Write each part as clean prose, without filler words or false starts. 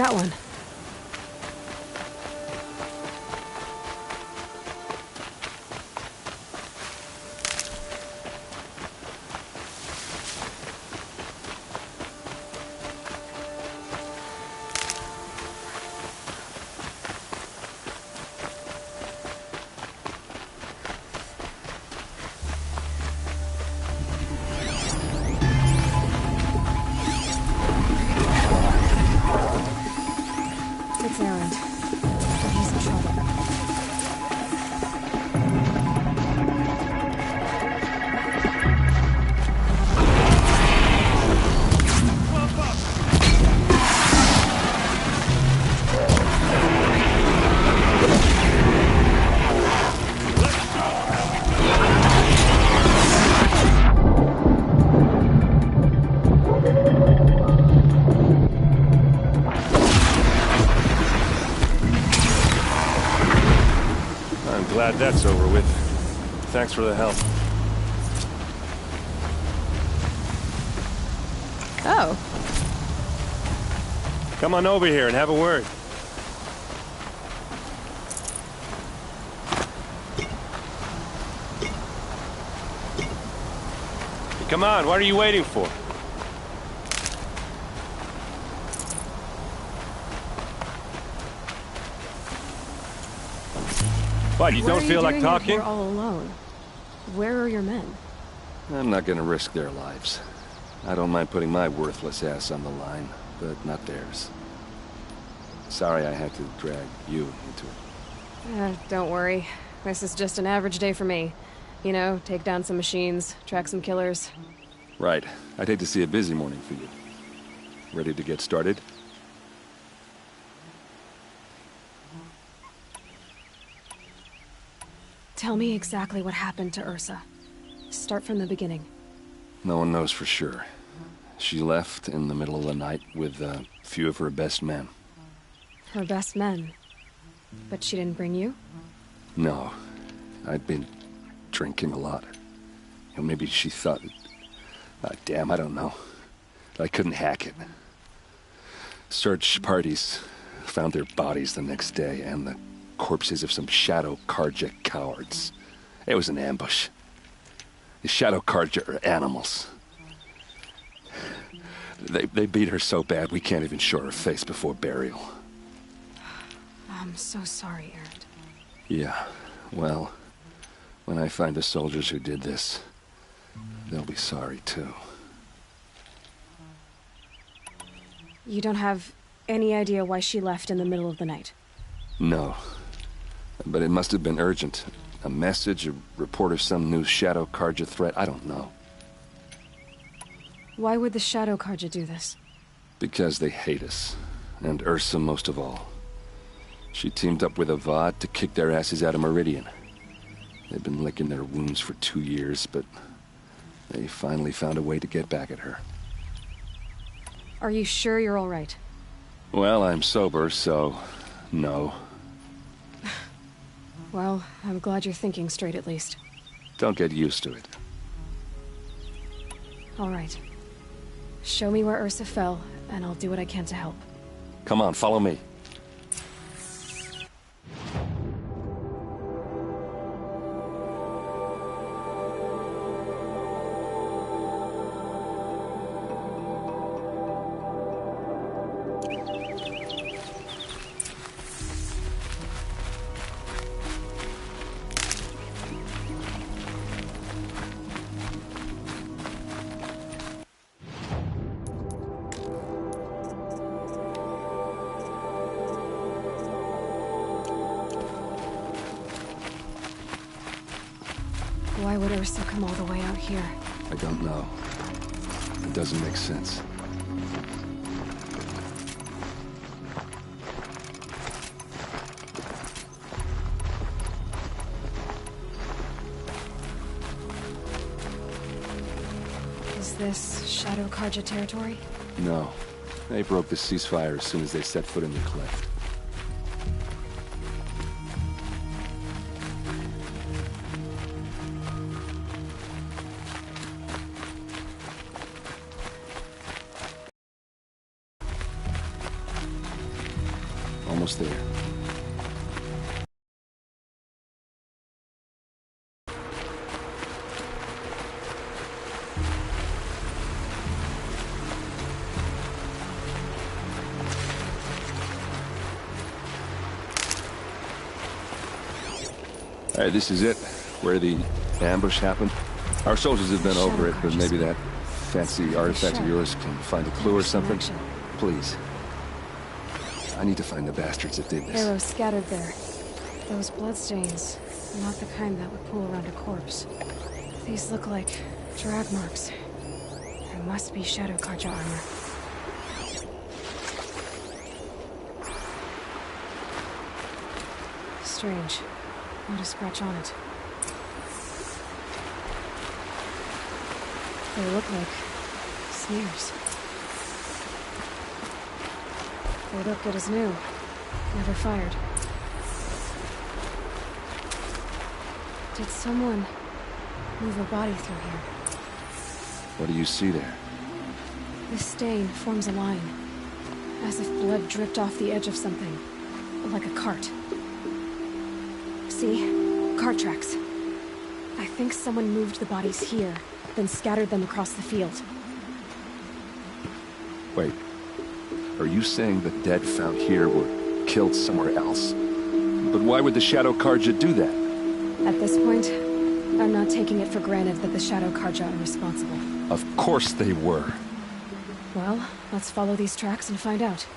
got one. It's errand. But he's in trouble. Glad that's over with. Thanks for the help. Oh. Come on over here and have a word. Hey, come on, what are you waiting for? What, you don't feel like talking? You're all alone. Where are your men? I'm not gonna risk their lives. I don't mind putting my worthless ass on the line, but not theirs. Sorry I had to drag you into it. Don't worry. This is just an average day for me. You know, take down some machines, track some killers. Right. I'd hate to see a busy morning for you. Ready to get started? Tell me exactly what happened to Ursa. Start from the beginning. No one knows for sure. She left in the middle of the night with a few of her best men. Her best men? But she didn't bring you? No. I'd been drinking a lot. You know, maybe she thought... damn, I don't know. I couldn't hack it. Search parties found their bodies the next day, and the corpses of some Shadow Karja cowards. It was an ambush. The Shadow Karja are animals. They beat her so bad we can't even show her face before burial. I'm so sorry, Erend. Yeah, well, when I find the soldiers who did this, they'll be sorry too. You don't have any idea why she left in the middle of the night? No. But it must have been urgent. A message, a report of some new Shadow Karja threat, I don't know. Why would the Shadow Karja do this? Because they hate us. And Ursa most of all. She teamed up with Avad to kick their asses out of Meridian. They've been licking their wounds for 2 years, but they finally found a way to get back at her. Are you sure you're all right? Well, I'm sober, so... no. Well, I'm glad you're thinking straight at least. Don't get used to it. All right. Show me where Ursa fell, and I'll do what I can to help. Come on, follow me. Why would Ursa come all the way out here? I don't know. It doesn't make sense. Is this Shadow Karja territory? No. They broke the ceasefire as soon as they set foot in the cleft. almost there. All right, this is it, where the ambush happened. Our soldiers have been over it, but maybe that fancy artifact of yours can find a clue or something. Please. I need to find the bastards that did this. Arrows scattered there. Those bloodstains, not the kind that would pool around a corpse. These look like drag marks. There must be Shadow Karja armor. Strange. Not a scratch on it. They look like smears. They look good as new. Never fired. Did someone move a body through here? What do you see there? This stain forms a line, as if blood dripped off the edge of something, like a cart. See? Cart tracks. I think someone moved the bodies here, then scattered them across the field. Wait. Are you saying the dead found here were killed somewhere else? But why would the Shadow Karja do that? At this point, I'm not taking it for granted that the Shadow Karja are responsible. Of course they were. Well, let's follow these tracks and find out.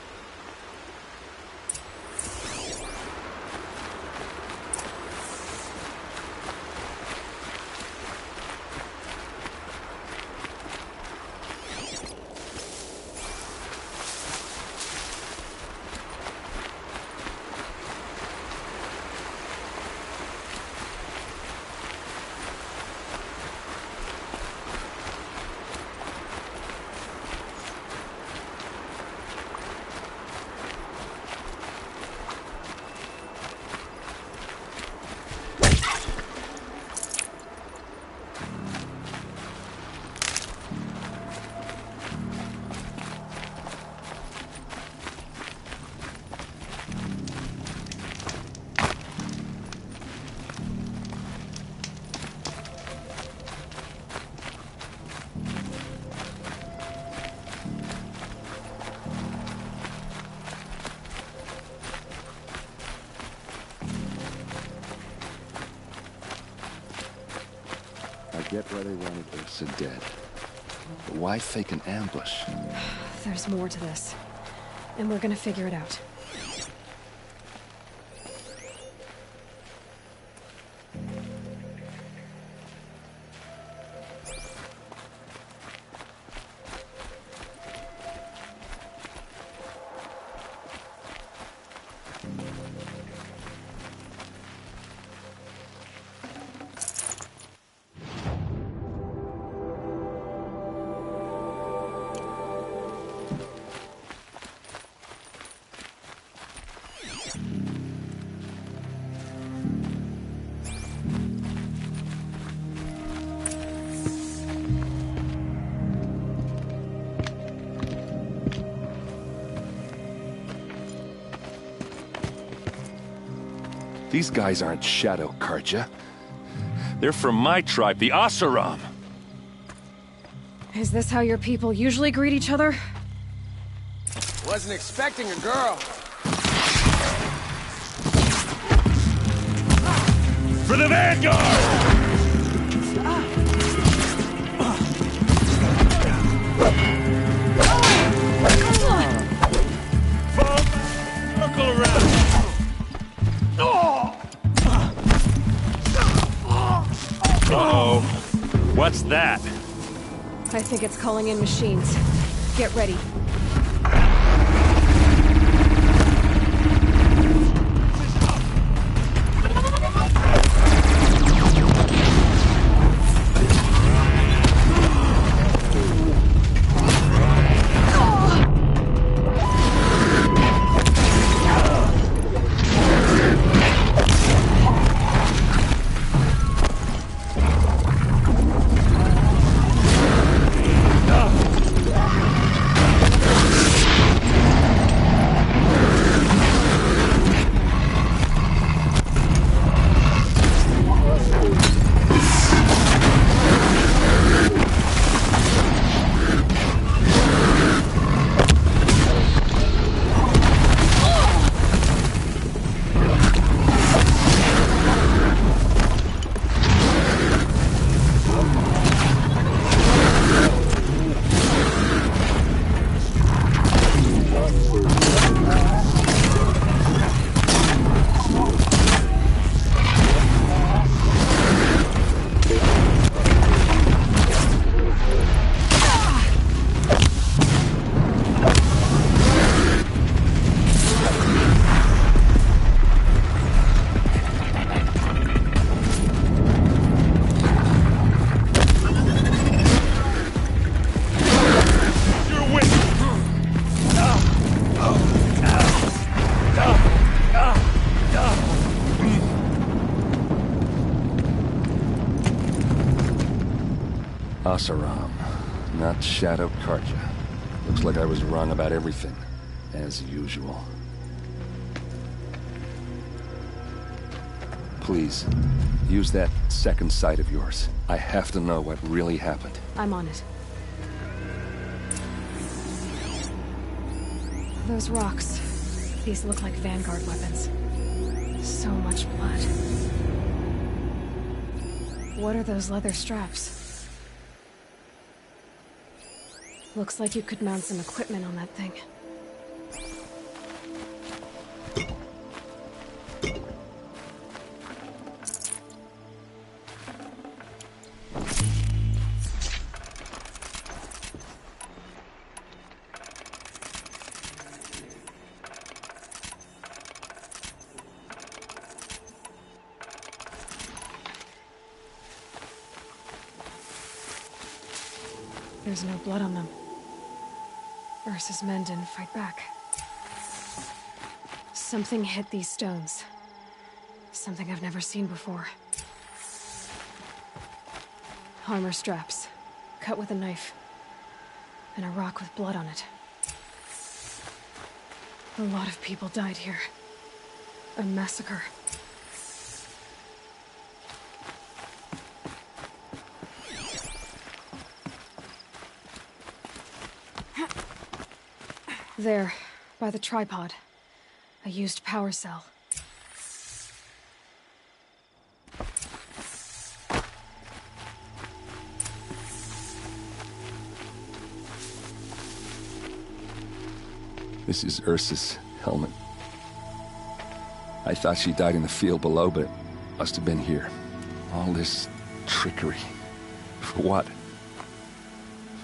I get why they wanted Ursa dead. But why fake an ambush? There's more to this, and we're gonna figure it out. These guys aren't Shadow Karja. They're from my tribe, the Asaram. Is this how your people usually greet each other? Wasn't expecting a girl. For the Vanguard! Buckle around! Uh-oh. What's that? I think it's calling in machines. Get ready. Asaram, not Shadow Karja. Looks like I was wrong about everything, as usual. Please, use that second sight of yours. I have to know what really happened. I'm on it. Those rocks. These look like Vanguard weapons. So much blood. What are those leather straps? Looks like you could mount some equipment on that thing. There's no blood on them. Ursa's men didn't fight back. Something hit these stones. Something I've never seen before. Armor straps, cut with a knife, and a rock with blood on it. A lot of people died here. A massacre. There, by the tripod. A used power cell. This is Ursa's helmet. I thought she died in the field below, but it must have been here. All this trickery. For what?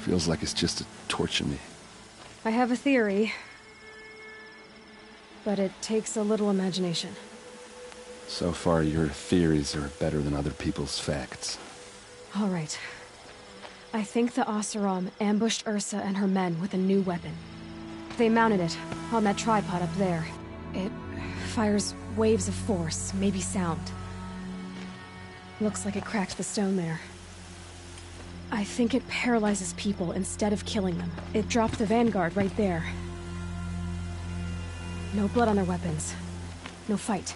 Feels like it's just to torture me. I have a theory, but it takes a little imagination. So far, your theories are better than other people's facts. All right. I think the Oseram ambushed Ursa and her men with a new weapon. They mounted it on that tripod up there. It fires waves of force, maybe sound. Looks like it cracked the stone there. I think it paralyzes people instead of killing them. It dropped the Vanguard right there. No blood on their weapons. No fight.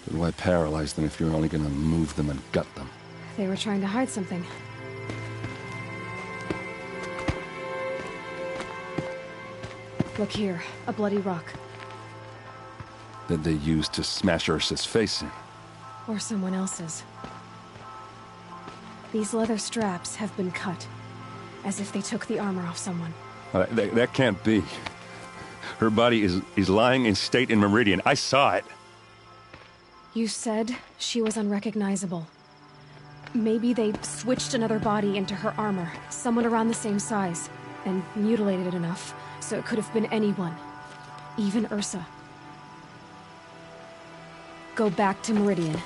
But why paralyze them if you're only gonna move them and gut them? They were trying to hide something. Look here, a bloody rock. That they used to smash Ursa's face in. Or someone else's. These leather straps have been cut, as if they took the armor off someone. That can't be. Her body is lying in state in Meridian. I saw it. You said she was unrecognizable. Maybe they switched another body into her armor, someone around the same size, and mutilated it enough so it could have been anyone. Even Ursa. Go back to Meridian.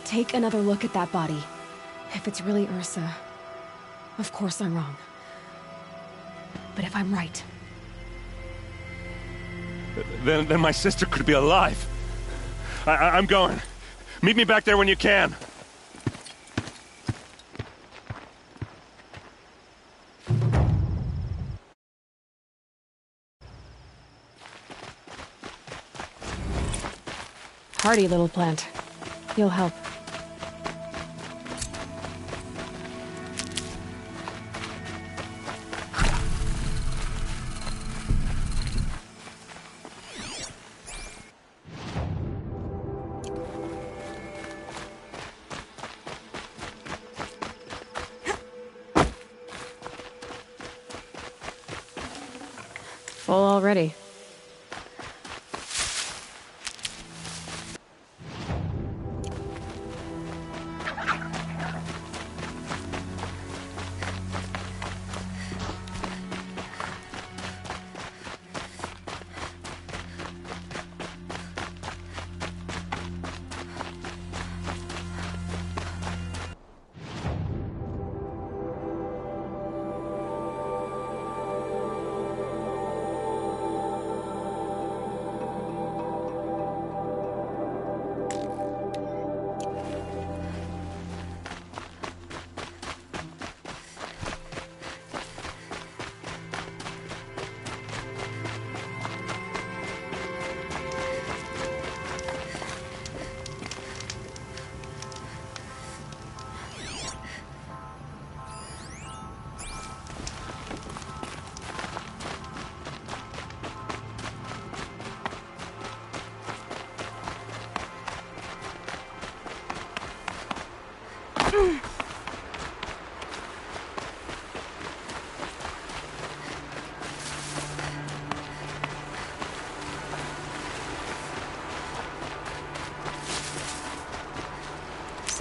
Take another look at that body. If it's really Ursa, of course I'm wrong. But if I'm right... Then my sister could be alive. I'm going. Meet me back there when you can. Hardy little plant. You'll help. Full already.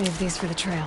save these for the trail.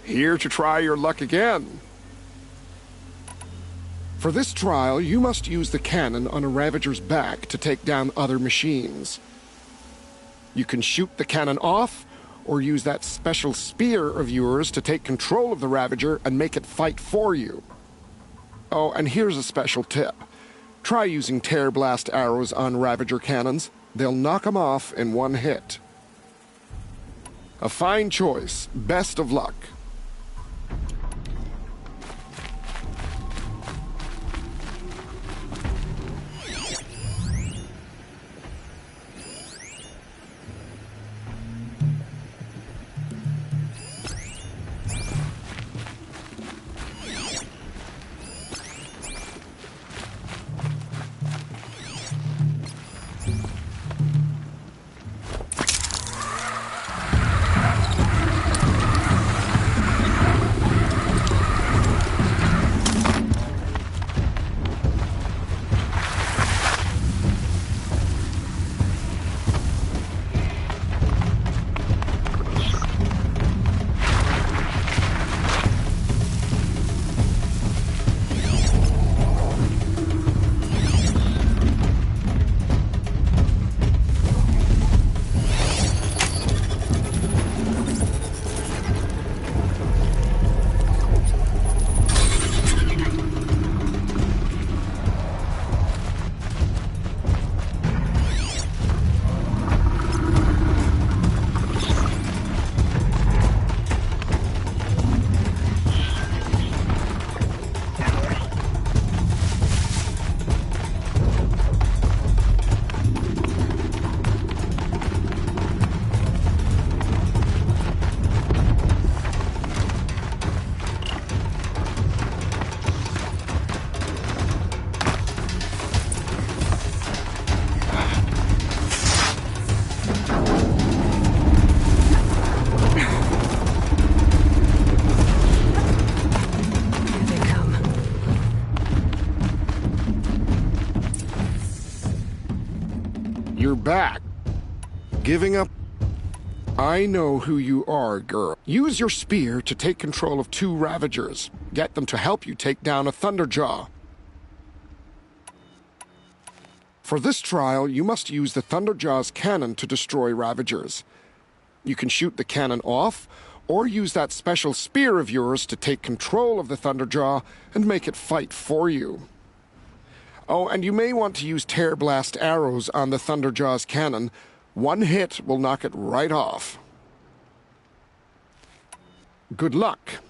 Here to try your luck again. For this trial, you must use the cannon on a Ravager's back to take down other machines. You can shoot the cannon off, or use that special spear of yours to take control of the Ravager and make it fight for you. Oh, and here's a special tip. Try using tear blast arrows on Ravager cannons. They'll knock them off in one hit. A fine choice. Best of luck. You're back. Giving up? I know who you are, girl. Use your spear to take control of 2 Ravagers. Get them to help you take down a Thunderjaw. For this trial, you must use the Thunderjaw's cannon to destroy Ravagers. You can shoot the cannon off, or use that special spear of yours to take control of the Thunderjaw and make it fight for you. Oh, and you may want to use tear blast arrows on the Thunderjaw's cannon. One hit will knock it right off. Good luck.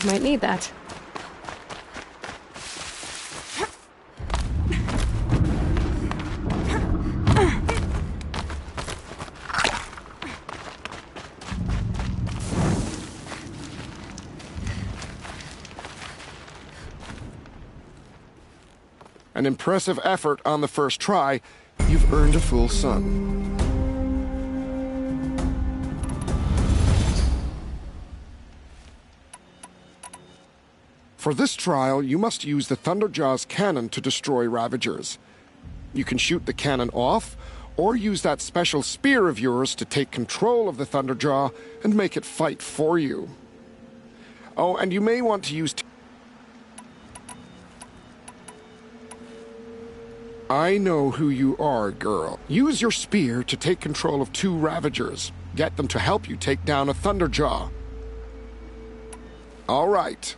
Might need that. An impressive effort on the first try. You've earned a full sun. For this trial, you must use the Thunderjaw's cannon to destroy Ravagers. You can shoot the cannon off, or use that special spear of yours to take control of the Thunderjaw and make it fight for you. Oh, and you may want to use... I know who you are, girl. Use your spear to take control of 2 Ravagers. Get them to help you take down a Thunderjaw. All right.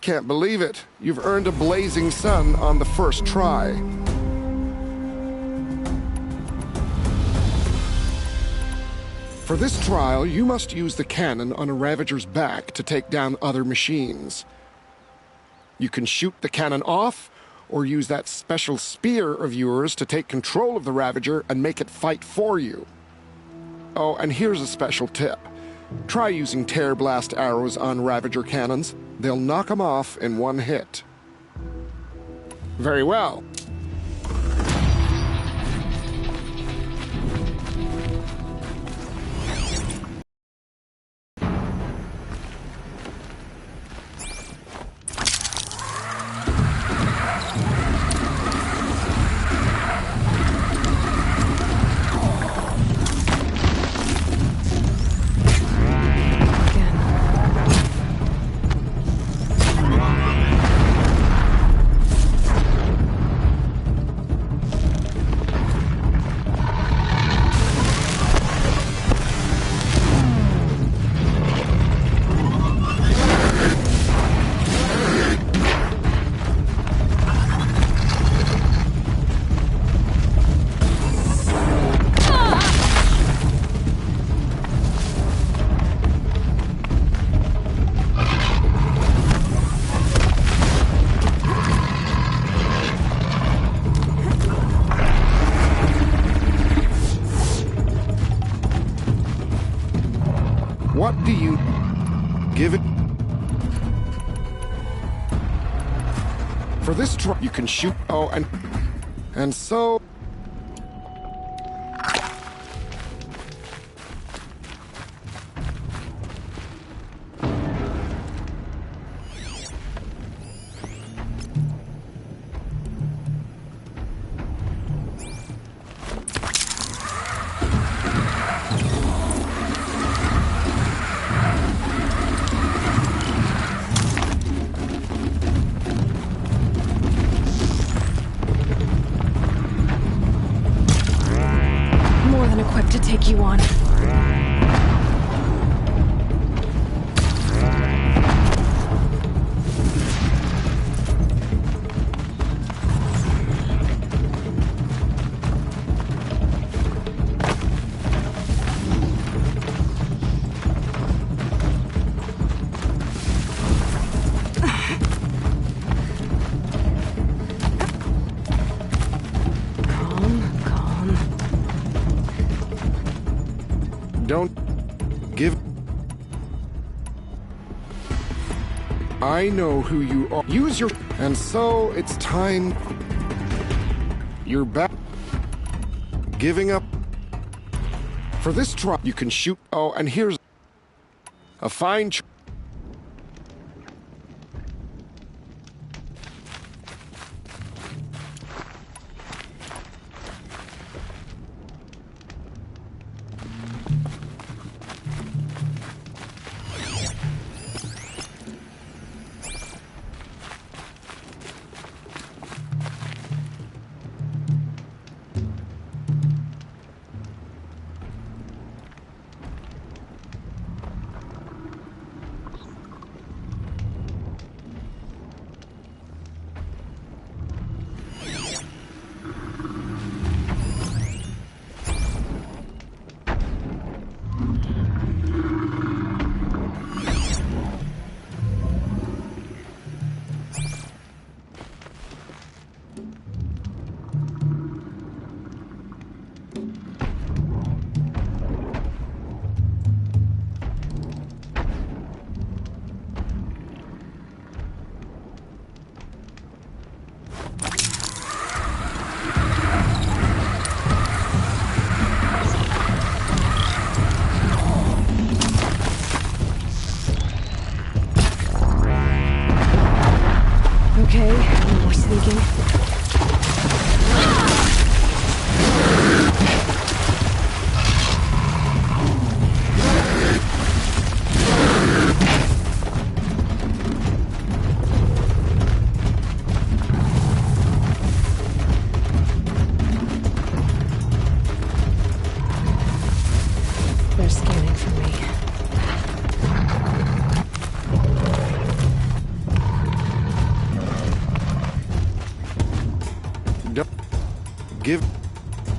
can't believe it. You've earned a blazing sun on the first try. For this trial, you must use the cannon on a Ravager's back to take down other machines. You can shoot the cannon off, or use that special spear of yours to take control of the Ravager and make it fight for you. Oh, and here's a special tip. Try using tear blast arrows on Ravager cannons. They'll knock them off in one hit. Very well. What do you give it? For this try, you can shoot. Oh, and so. Equipped to take you on. Don't give. I know who you are. Use your. And so it's time. You're back. Giving up. For this try, you can shoot. Oh, and here's a fine.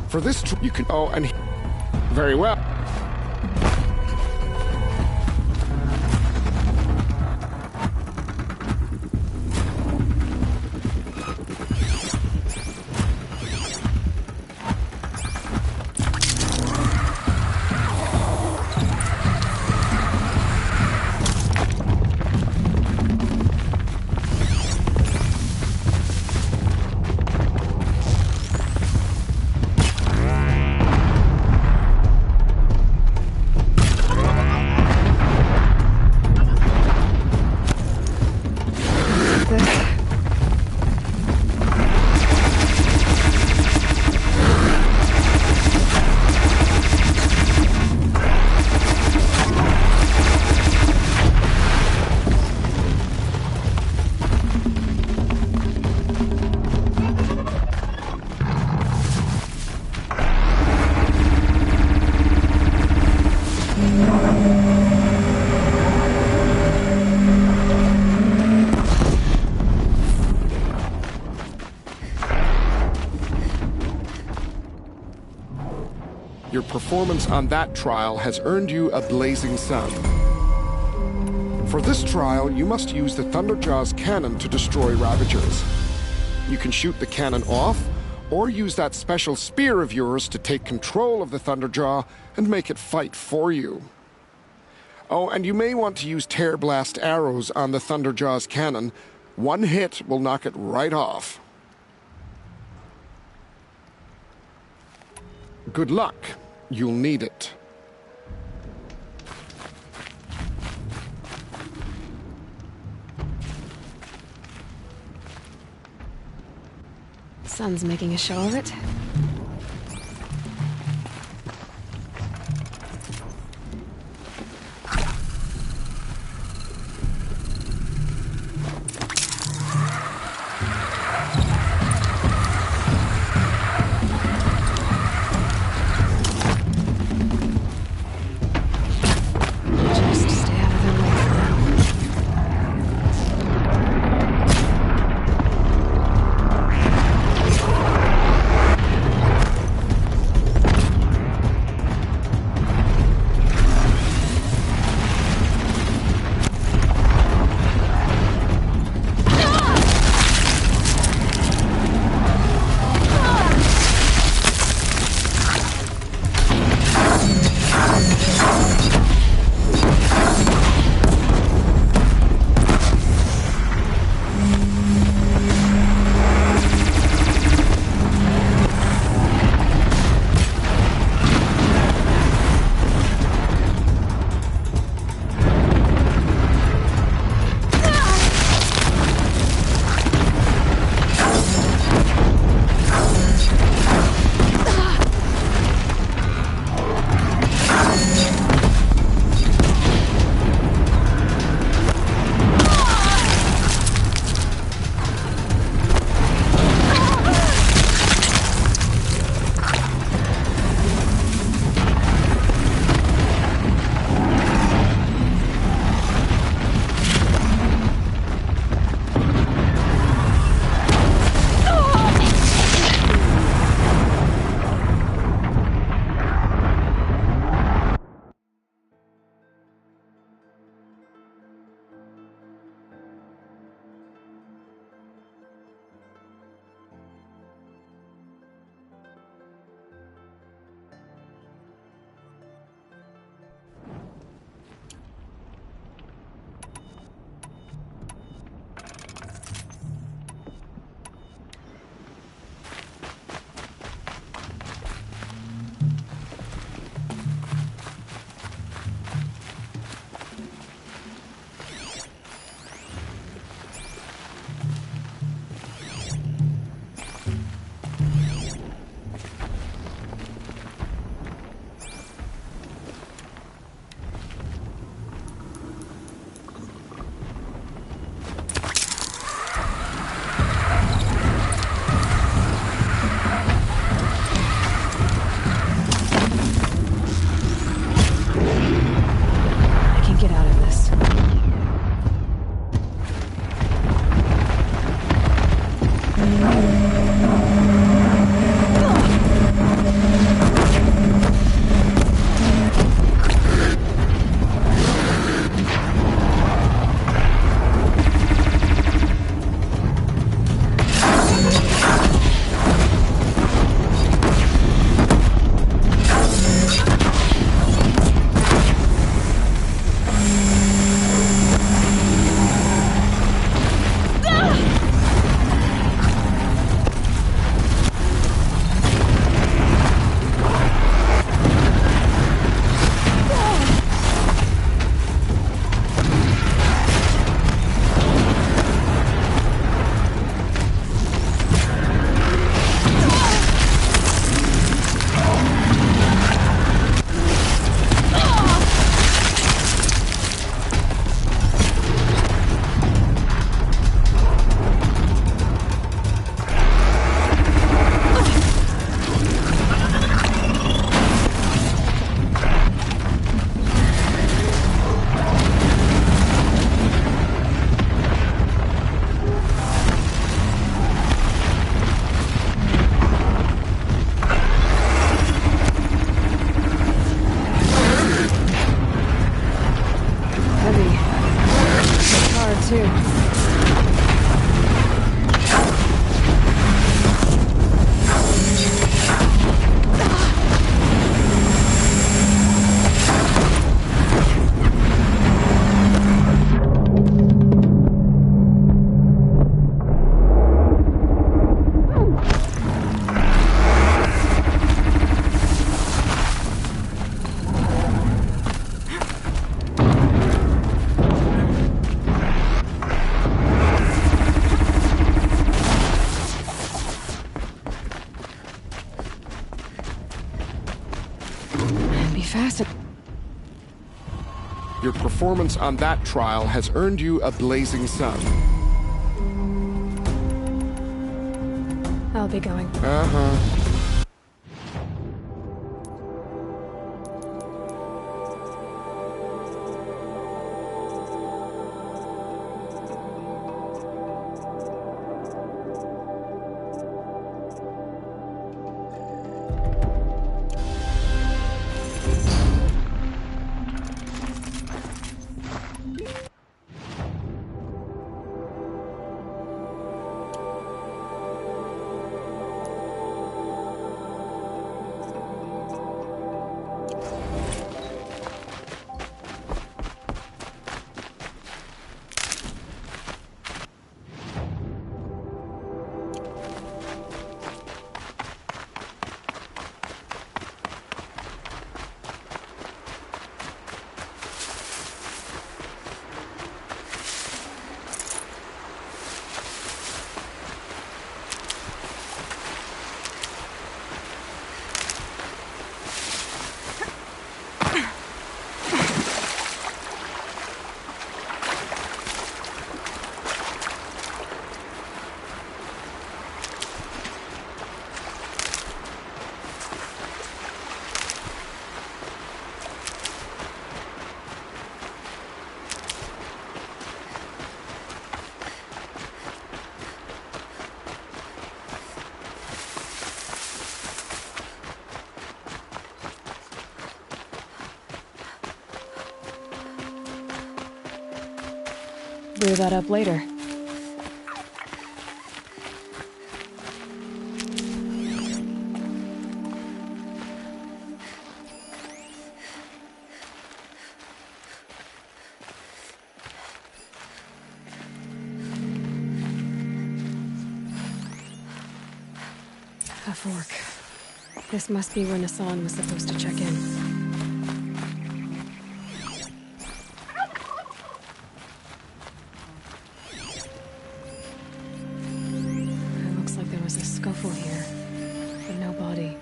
For this, you can. Oh, and. Very well. Your performance on that trial has earned you a Blazing Sun. For this trial, you must use the Thunderjaw's cannon to destroy Ravagers. You can shoot the cannon off, or use that special spear of yours to take control of the Thunderjaw and make it fight for you. Oh, and you may want to use Tear Blast arrows on the Thunderjaw's cannon. One hit will knock it right off. Good luck. You'll need it. Sun's making a show of it. fascinating. Your performance on that trial has earned you a blazing sun. I'll be going. Uh-huh. Blew that up later. A fork. This must be where Nassan was supposed to check in. Scuffle here, but no body.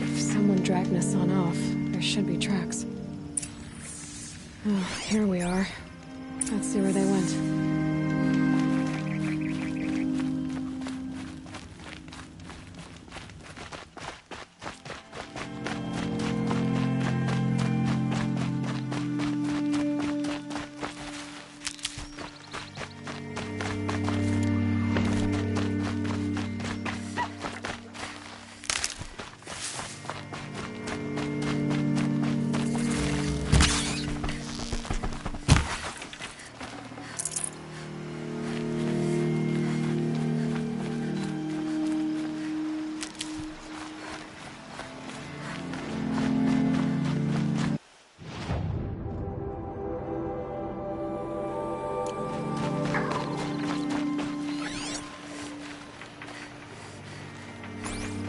If someone dragged Nassan off, there should be tracks. Oh, here we are. Let's see where they went.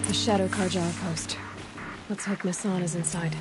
The Shadow Karja outpost. Let's hope Nassan is inside.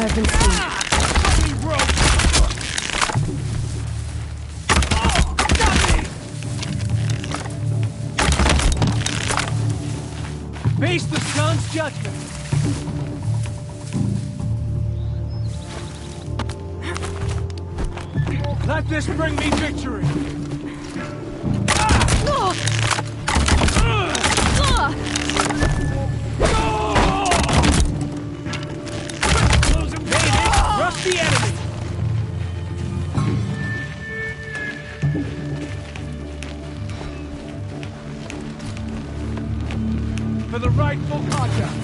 I've been seen. Face the sun's judgment. Let this bring me victory. Rush the enemy. For the rightful conquest.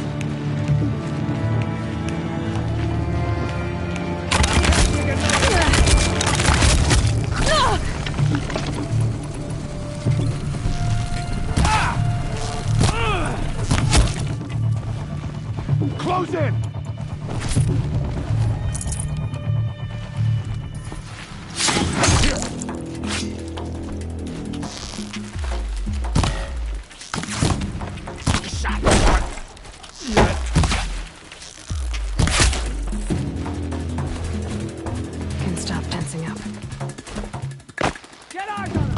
Close in! Can stop tensing up. Get eyes on him!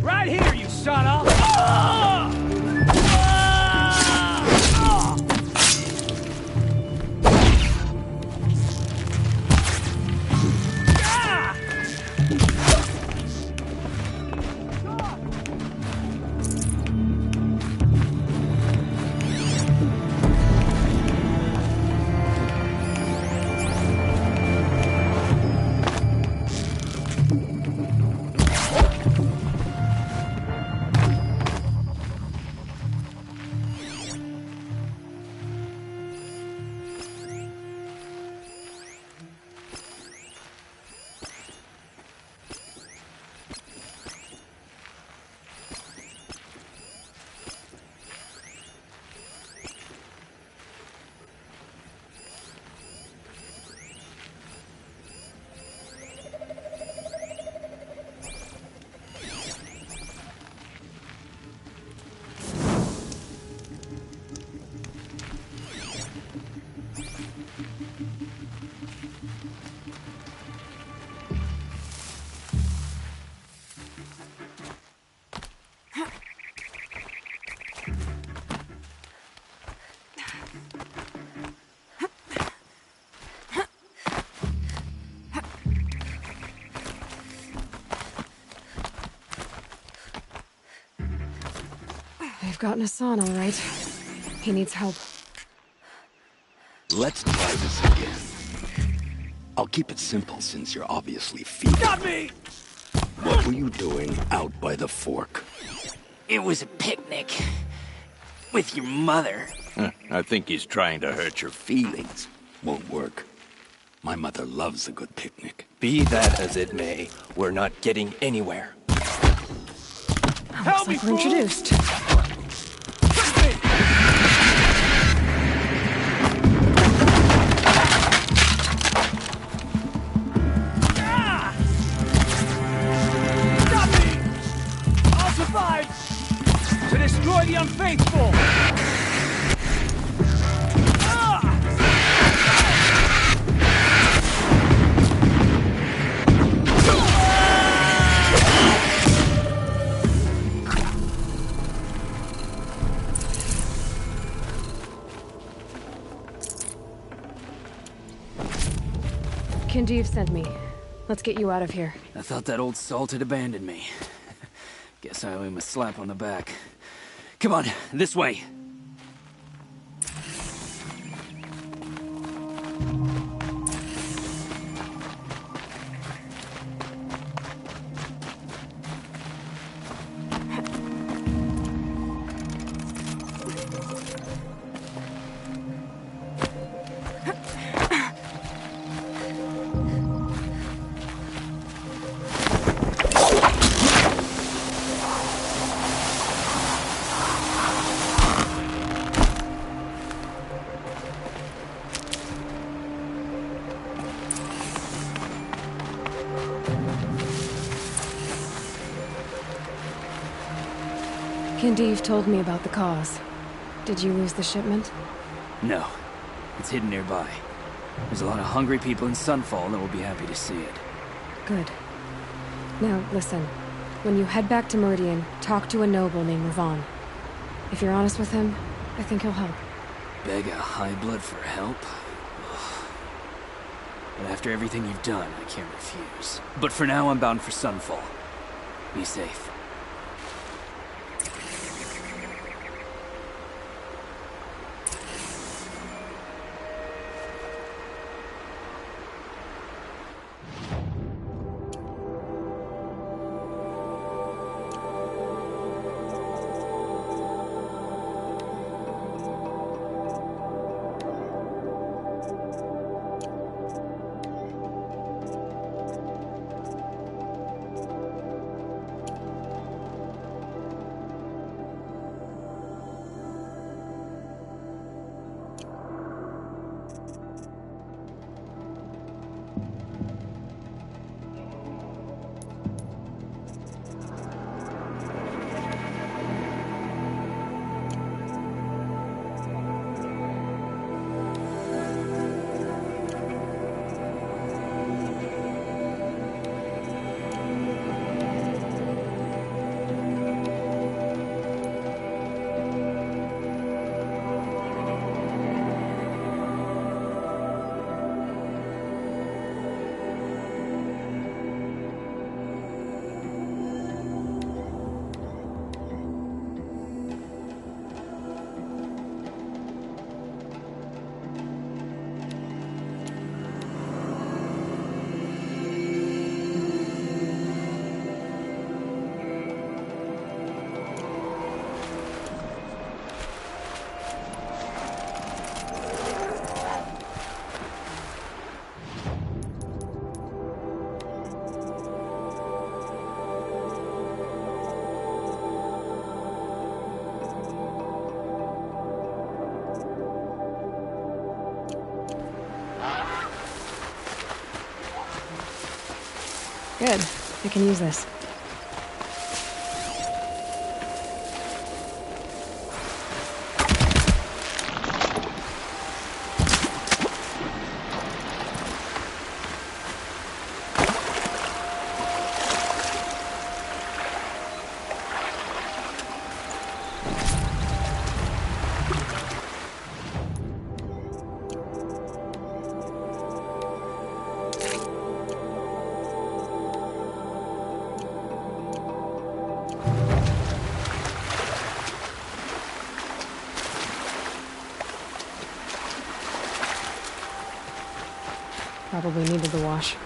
Right here, you son of! They've gotten Hassan, all right. He needs help. Let's try this again. I'll keep it simple since you're obviously feeling. Got me! What were you doing out by the fork? It was a picnic. With your mother. I think he's trying to hurt your feelings. Won't work. My mother loves a good picnic. Be that as it may, we're not getting anywhere. Looks like we're introduced. Got me! I'll survive! To destroy the unfaithful! Kinjeev sent me. Let's get you out of here. I thought that old salt had abandoned me. Guess I owe him a slap on the back. Come on, this way. Kindy, told me about the cause. Did you lose the shipment? No. It's hidden nearby. There's a lot of hungry people in Sunfall that will be happy to see it. Good. Now, listen. When you head back to Meridian, talk to a noble named Ravon. If you're honest with him, I think he'll help. Beg a high blood for help? Ugh. But after everything you've done, I can't refuse. But for now, I'm bound for Sunfall. Be safe. Good. I can use this. Probably needed the wash.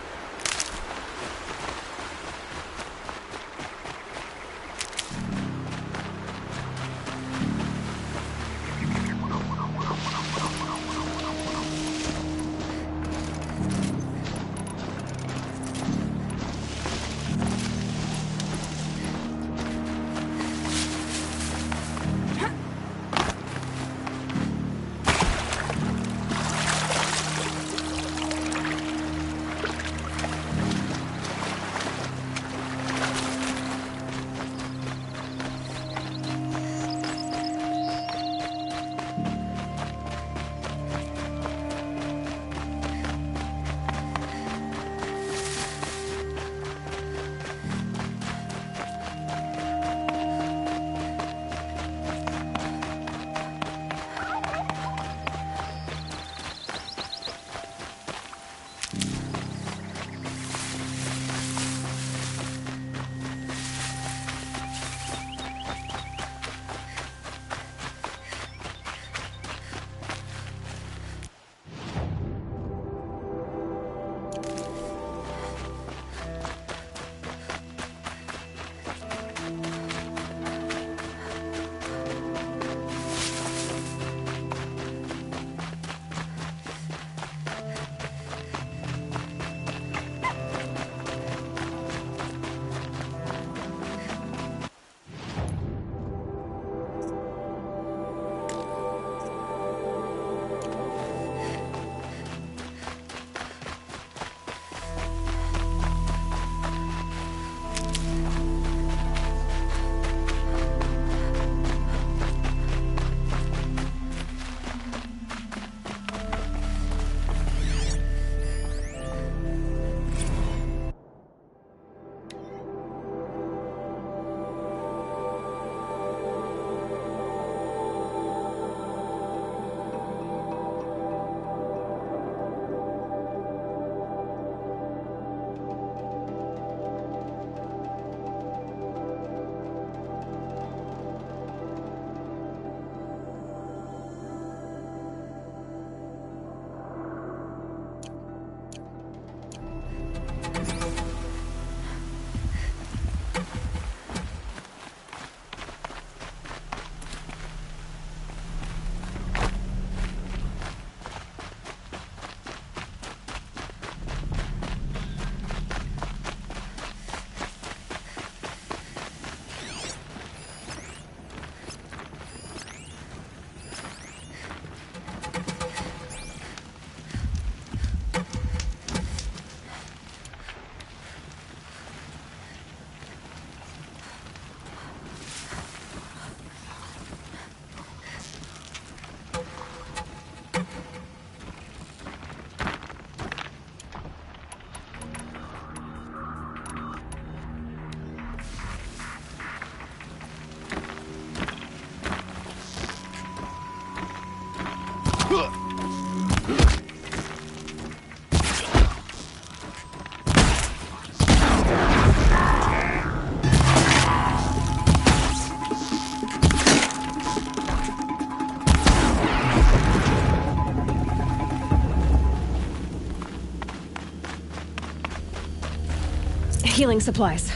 Healing supplies.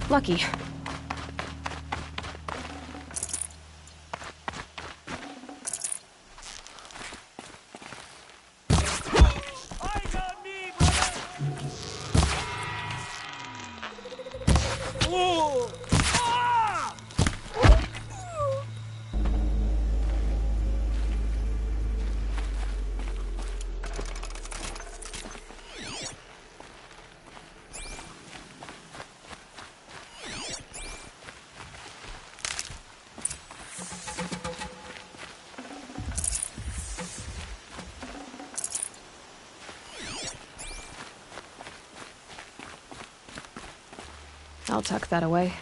Lucky. I'll tuck that away.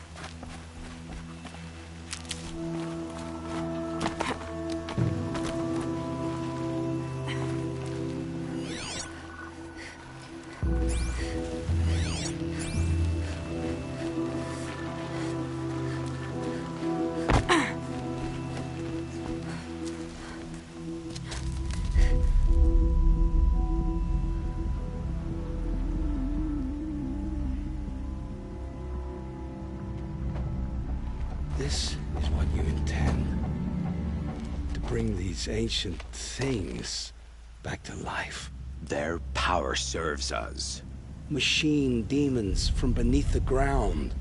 This is what you intend. To bring these ancient things back to life. Their power serves us. Machine demons from beneath the ground.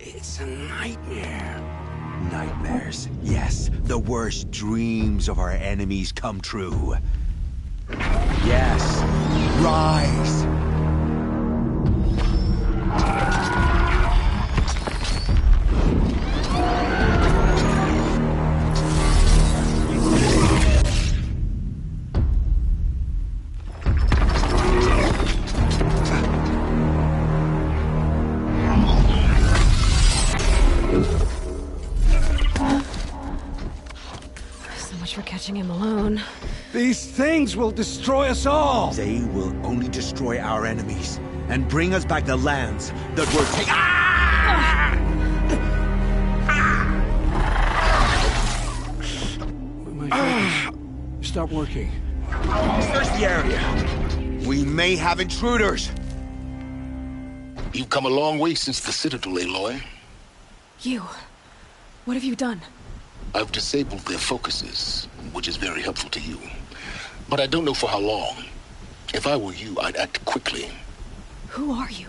It's a nightmare. Nightmares, yes. The worst dreams of our enemies come true. Yes. Rise! For catching him alone. These things will destroy us all! They will only destroy our enemies and bring us back the lands that were taken. Ah! My focus. Stop working. Search the area. We may have intruders. You've come a long way since the Citadel, Aloy. You. What have you done? I've disabled their focuses, which is very helpful to you. But I don't know for how long. If I were you, I'd act quickly. Who are you?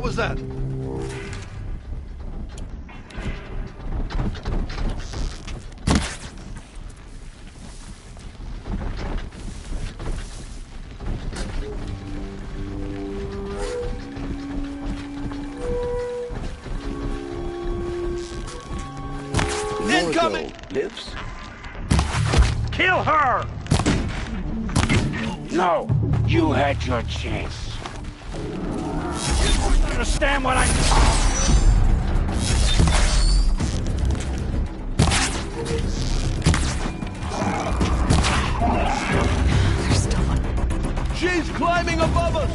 was that? Incoming! Lives? Kill her! No, you had your chance. You understand what I... There's still one. She's climbing above us!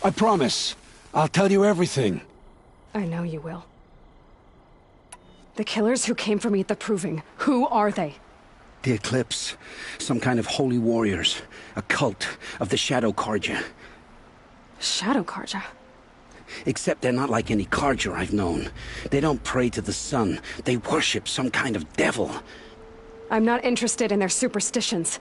I promise. I'll tell you everything. I know you will. The killers who came for me at the Proving, who are they? The Eclipse. Some kind of holy warriors. A cult of the Shadow Carja. Shadow Carja? Except they're not like any Carja I've known. They don't pray to the sun. They worship some kind of devil. I'm not interested in their superstitions.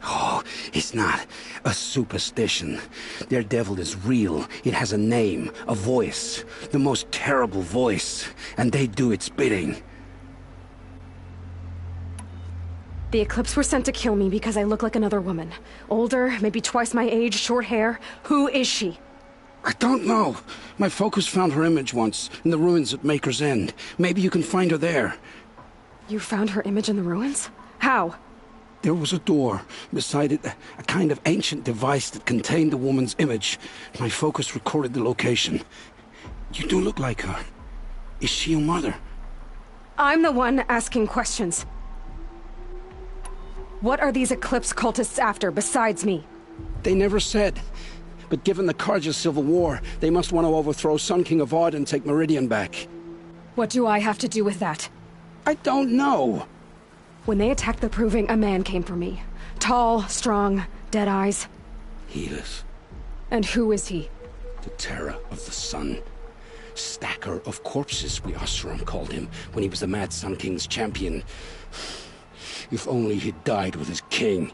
Oh, it's not a superstition. Their devil is real. It has a name, a voice. The most terrible voice. And they do its bidding. The Eclipse were sent to kill me because I look like another woman. Older, maybe twice my age, short hair. Who is she? I don't know. My focus found her image once, in the ruins at Maker's End. Maybe you can find her there. You found her image in the ruins? How? There was a door. Beside it, a kind of ancient device that contained the woman's image. My focus recorded the location. You do look like her. Is she your mother? I'm the one asking questions. What are these Eclipse cultists after, besides me? They never said. But given the Carja civil war, they must want to overthrow Sun King Avad and take Meridian back. What do I have to do with that? I don't know. When they attacked the Proving, a man came for me. Tall, strong, dead eyes. Helis. And who is he? The terror of the sun. Stacker of corpses, we Oseram called him, when he was the Mad Sun King's champion. If only he'd died with his king.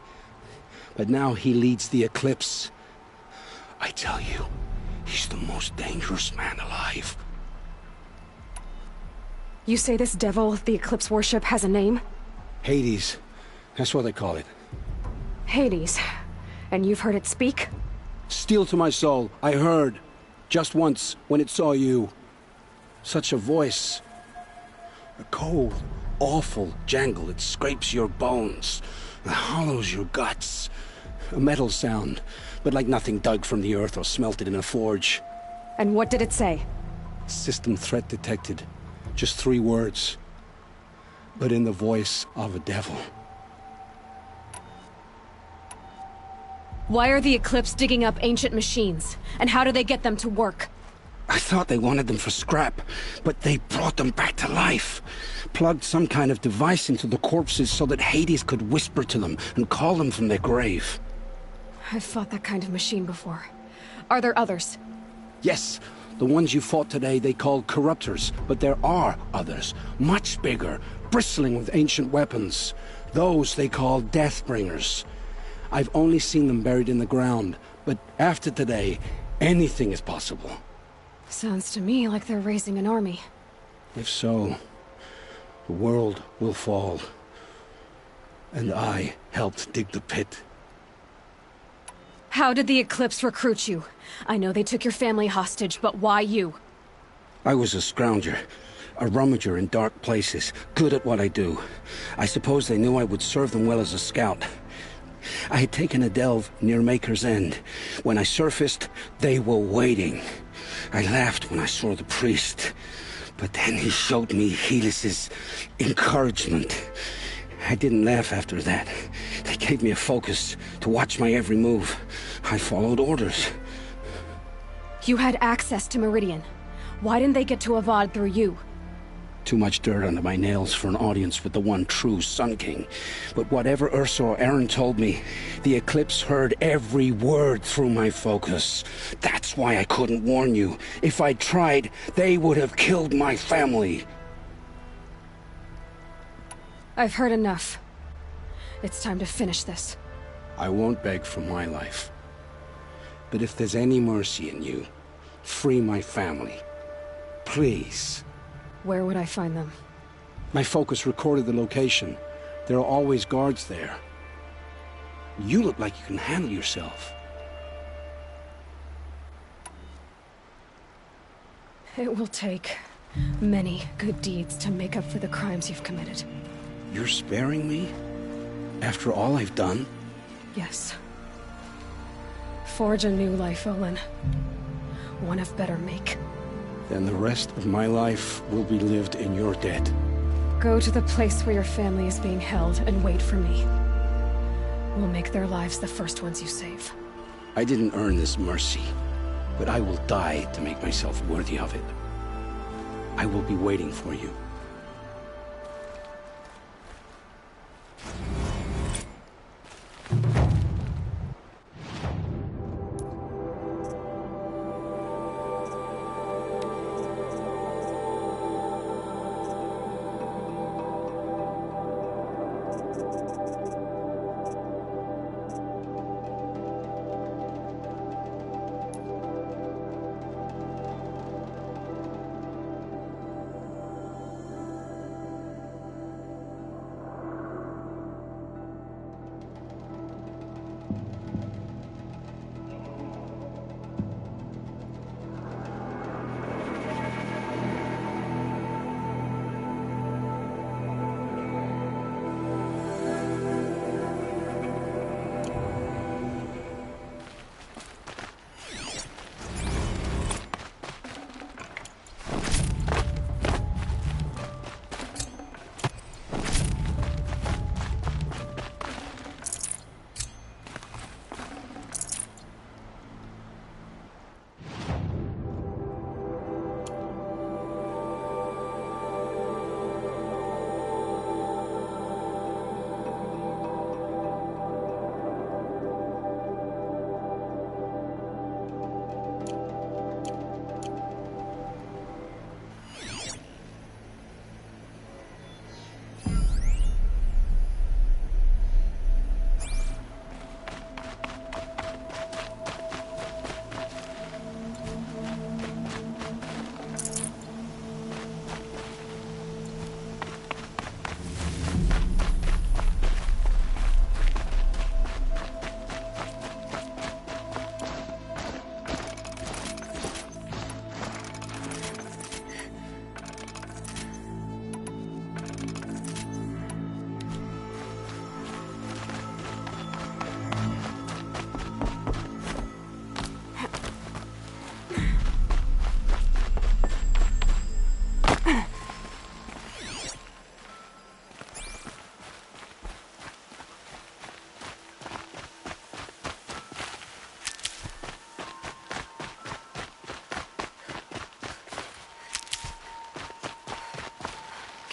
But now he leads the Eclipse. I tell you, he's the most dangerous man alive. You say this devil, the Eclipse worship, has a name? Hades. That's what they call it. Hades. And you've heard it speak? Steel to my soul, I heard. Just once, when it saw you. Such a voice. A cold, awful jangle that scrapes your bones, that hollows your guts. A metal sound, but like nothing dug from the earth or smelted in a forge. And what did it say? System threat detected. Just 3 words. But in the voice of a devil. Why are the Eclipse digging up ancient machines? And how do they get them to work? I thought they wanted them for scrap, but they brought them back to life. Plugged some kind of device into the corpses so that Hades could whisper to them and call them from their grave. I've fought that kind of machine before. Are there others? Yes, the ones you fought today they called corruptors, but there are others, much bigger, bristling with ancient weapons. Those they call Deathbringers. I've only seen them buried in the ground, but after today, anything is possible. Sounds to me like they're raising an army. If so, the world will fall. And I helped dig the pit. How did the Eclipse recruit you? I know they took your family hostage, but why you? I was a scrounger. A rummager in dark places, good at what I do. I suppose they knew I would serve them well as a scout. I had taken a delve near Maker's End. When I surfaced, they were waiting. I laughed when I saw the priest, but then he showed me Helis's encouragement. I didn't laugh after that. They gave me a focus to watch my every move. I followed orders. You had access to Meridian. Why didn't they get to Avad through you? Too much dirt under my nails for an audience with the one true Sun King. But whatever Ursa or Aaron told me, the Eclipse heard every word through my focus. That's why I couldn't warn you. If I'd tried, they would have killed my family. I've heard enough. It's time to finish this. I won't beg for my life. But if there's any mercy in you, free my family. Please. Where would I find them? My focus recorded the location. There are always guards there. You look like you can handle yourself. It will take many good deeds to make up for the crimes you've committed. You're sparing me? After all I've done? Yes. Forge a new life, Olin. One of better make. Then the rest of my life will be lived in your debt. Go to the place where your family is being held and wait for me. We'll make their lives the first ones you save. I didn't earn this mercy, but I will die to make myself worthy of it. I will be waiting for you.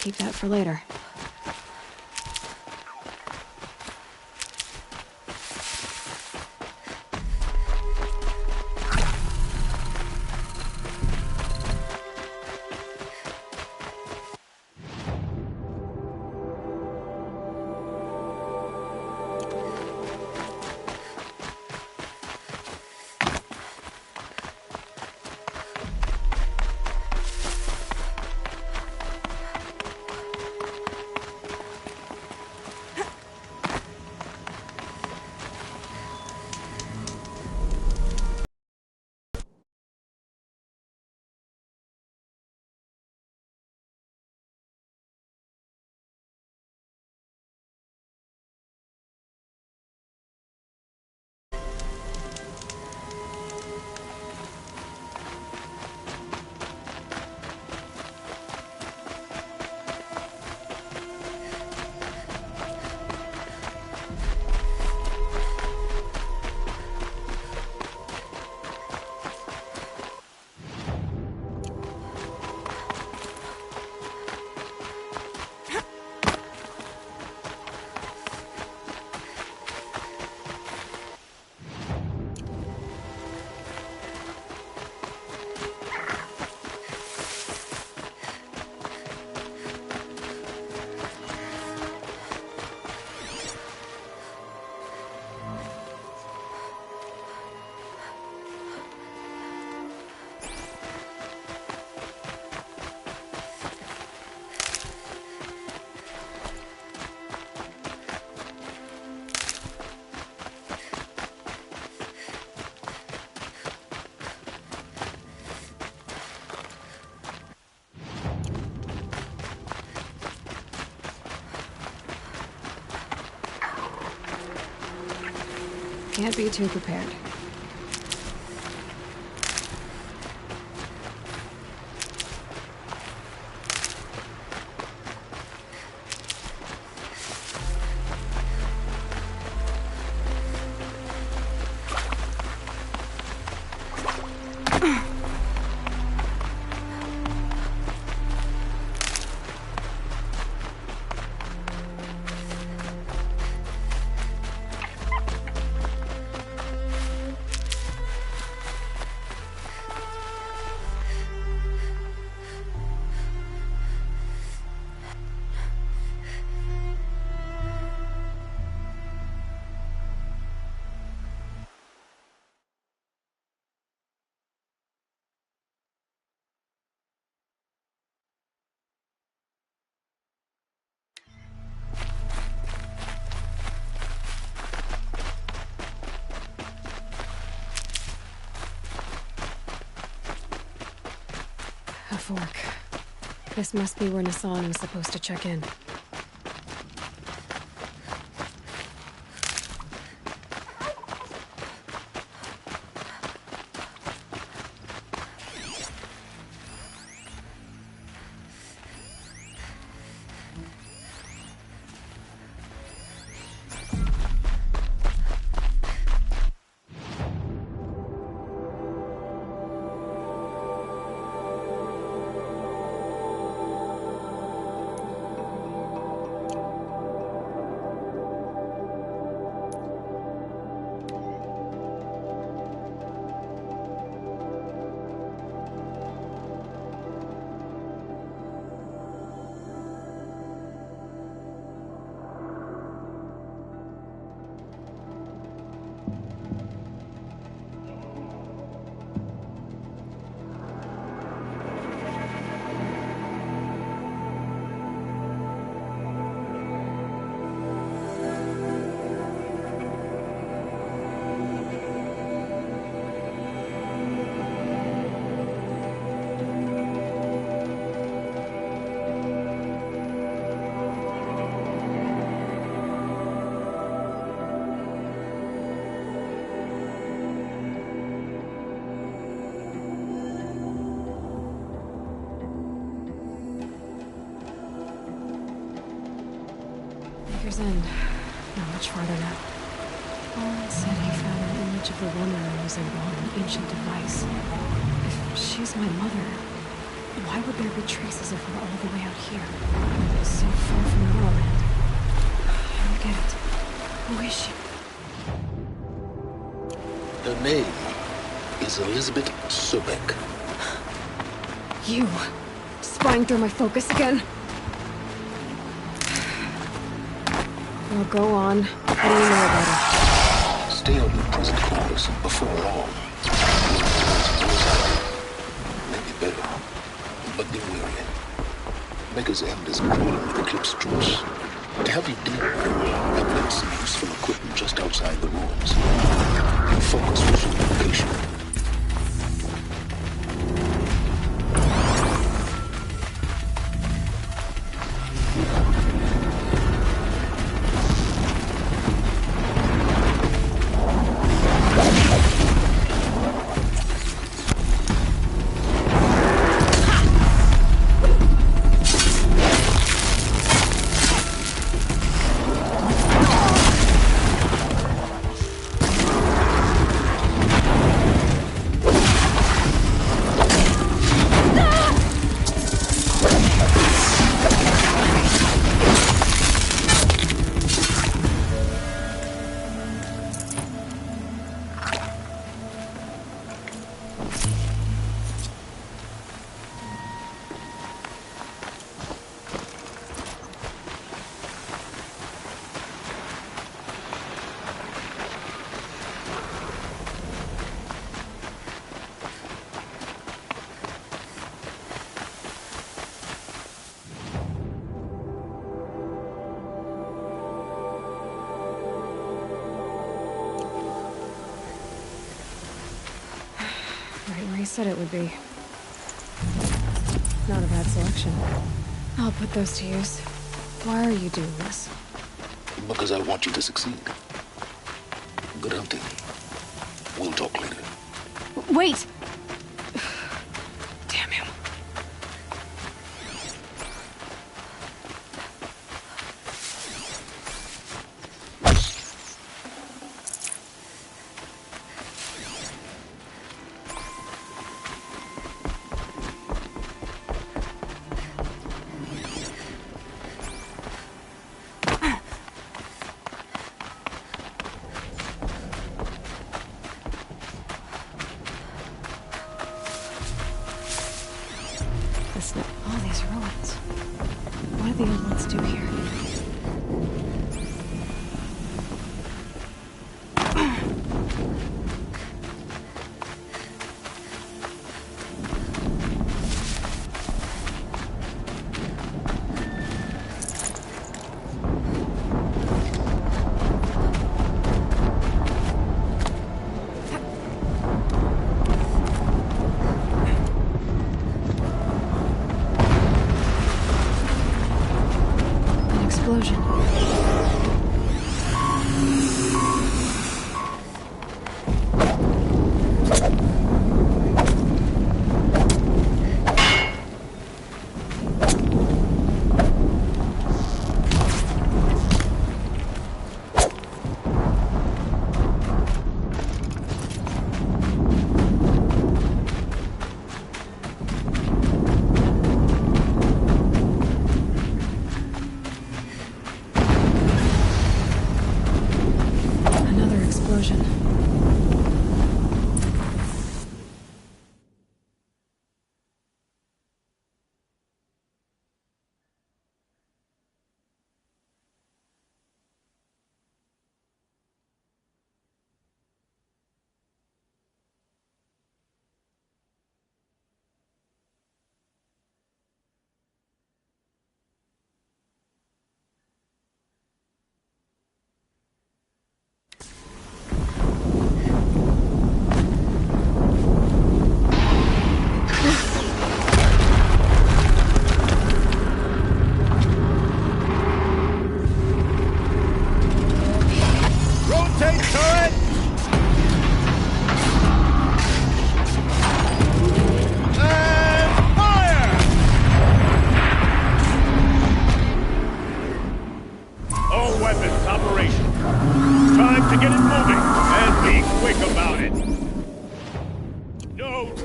Keep that for later. Can't be too prepared. A fork. This must be where Nassan was supposed to check in. Maker's End. Not much farther now. Owen said he found an image of the woman using one ancient device. If she's my mother, Why would there be traces of her all the way out here? So far from Norland. I don't get it. Who is she? Her name is Elizabeth Sobek. You! Spying through my focus again? Well, go on. What do you know about her? Stay on your present course. Before long, maybe better, but be wary. Maker's End is called Eclipse Truce. To help you deal with her, I've left some useful equipment just outside the ruins. Your focus was your location. Said it would be. Not a bad selection. I'll put those to use. Why are you doing this? Because I want you to succeed. Good hunting. We'll talk later. Wait! Damn him. All these ruins. What do the old ones do here?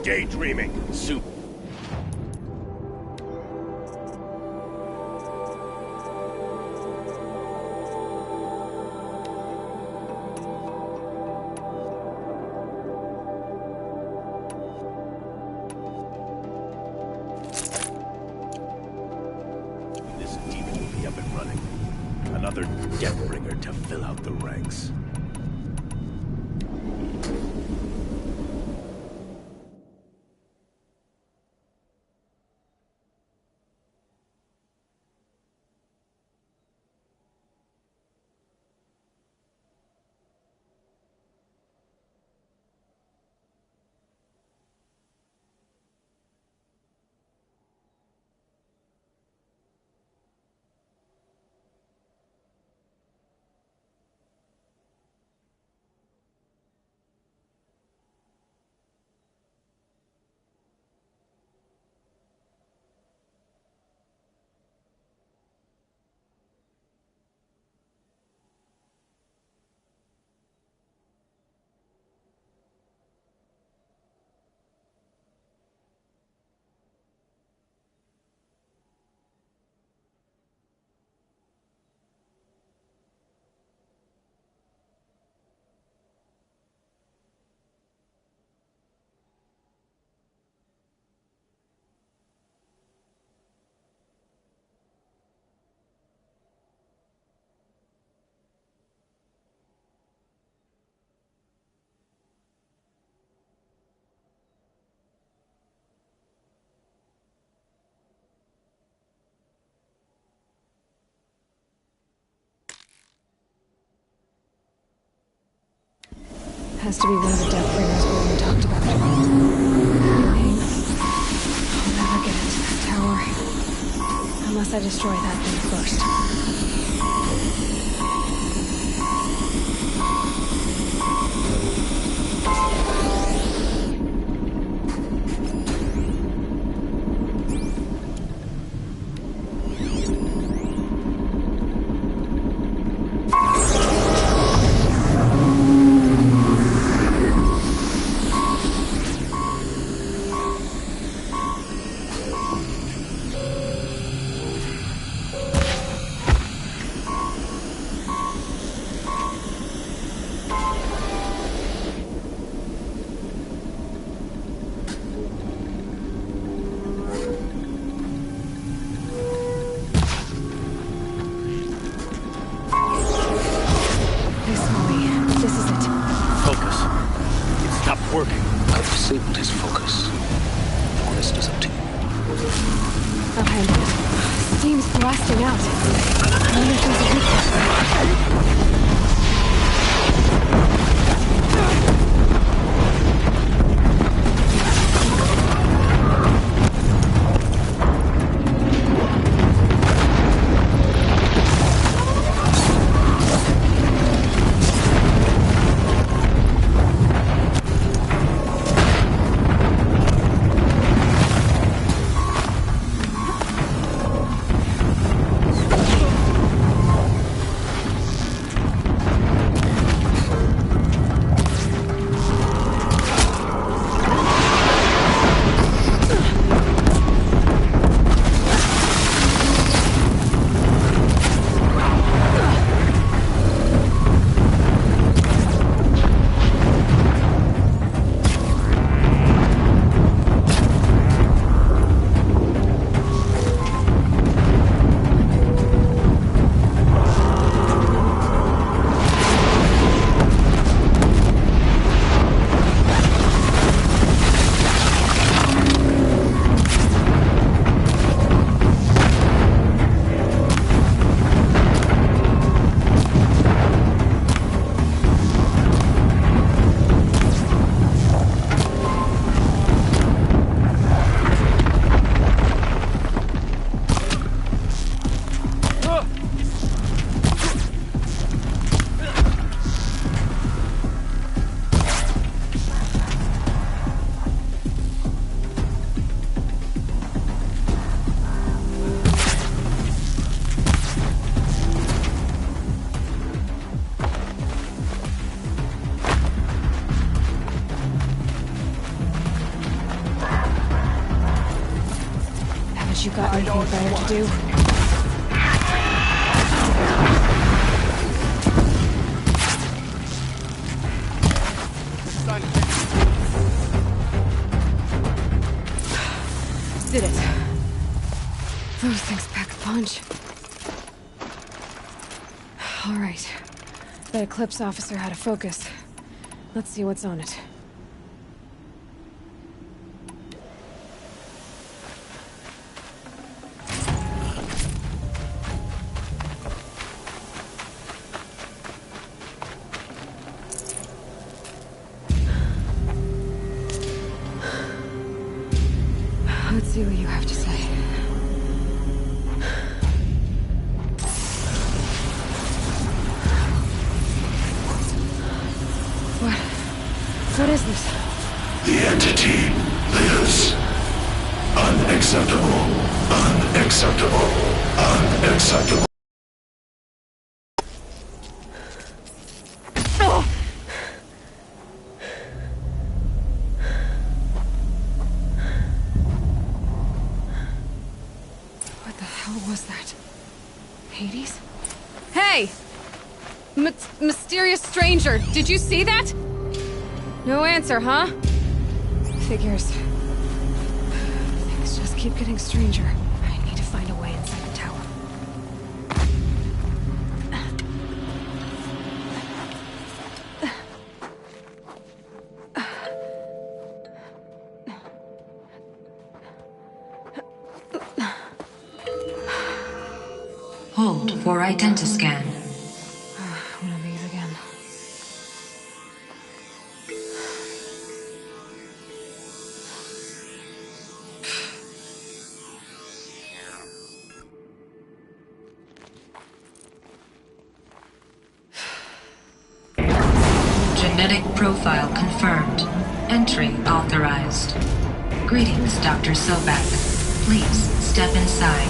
Daydreaming. Soup. running. Another Deathbringer to fill out the ranks. Has to be one of the Deathbringers we only talked about. Annoying. I'll never get into that tower. Unless I destroy that thing first. I've disabled his focus. The rest is up to you. I'll handle it. Steam's blasting out. I wonder if there's a weakness. You got anything better to do? Did it. Those things pack a punch. All right. That Eclipse officer had a focus. Let's see what's on it. Let's see what you have to say. What is this? The entity lives. Unacceptable. Unacceptable. Unacceptable. What the hell was that? Hades? Hey! Mysterious stranger, did you see that? No answer, huh? Figures. Things just keep getting stranger. I need to find a way inside the tower. Hold for identiscan. One of these again. Genetic profile confirmed. Entry authorized. Greetings, Dr. Sobek. Please step inside.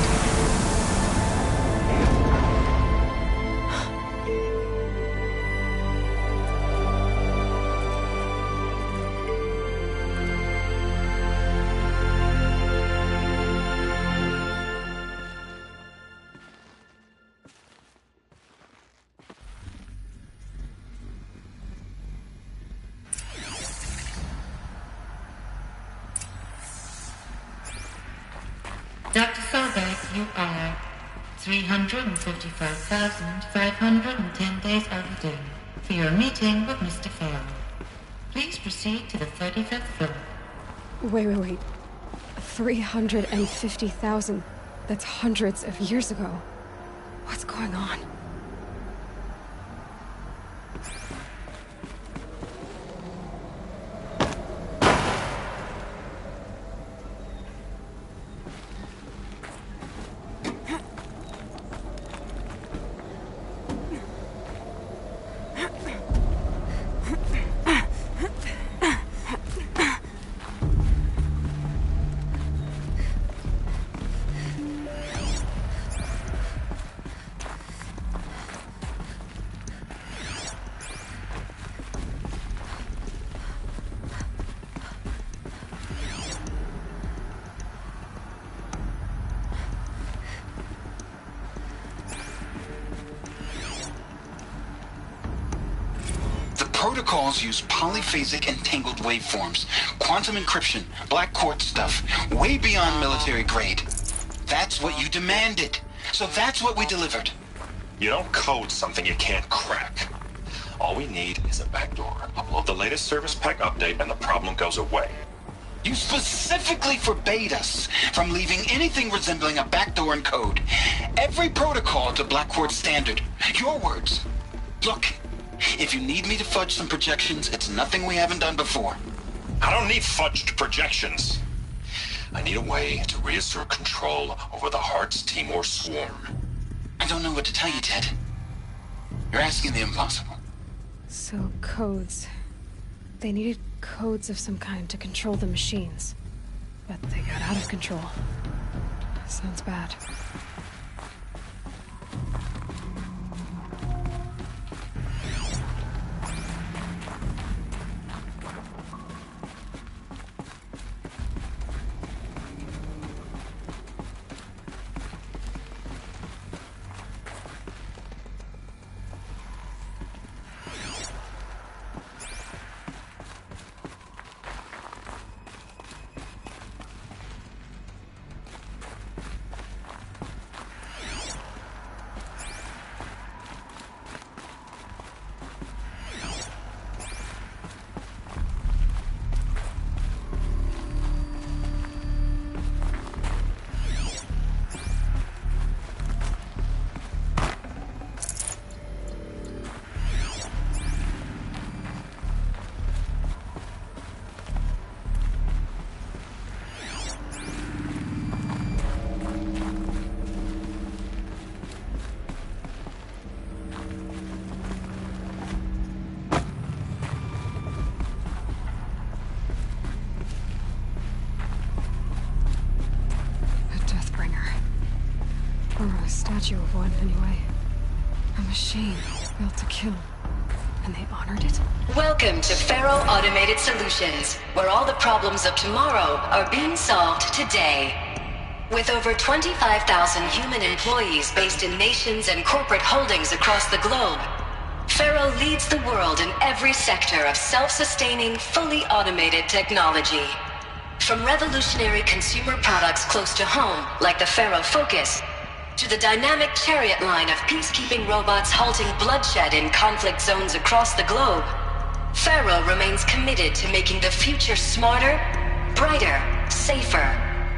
Dr. Sobek, you are 355,510 days overdue for your meeting with Mr. Fair. Please proceed to the 35th floor. Wait. 350,000. That's hundreds of years ago. What's going on? Protocols use polyphasic entangled waveforms, quantum encryption, black quartz stuff, way beyond military grade. That's what you demanded. So that's what we delivered. You don't code something you can't crack. All we need is a backdoor. Upload the latest service pack update and the problem goes away. You specifically forbade us from leaving anything resembling a backdoor in code. Every protocol to black quartz standard. Your words. Look. If you need me to fudge some projections, it's nothing we haven't done before. I don't need fudged projections. I need a way to reassert control over the Heart's Timor swarm. I don't know what to tell you, Ted. You're asking the impossible. So, codes. They needed codes of some kind to control the machines. But they got out of control. Sounds bad. statue of one, anyway. A machine built to kill. And they honored it? Welcome to Faro Automated Solutions, where all the problems of tomorrow are being solved today. With over 25,000 human employees based in nations and corporate holdings across the globe, Faro leads the world in every sector of self-sustaining, fully automated technology. From revolutionary consumer products close to home, like the Faro Focus, to the dynamic chariot line of peacekeeping robots halting bloodshed in conflict zones across the globe, Faro remains committed to making the future smarter, brighter, safer,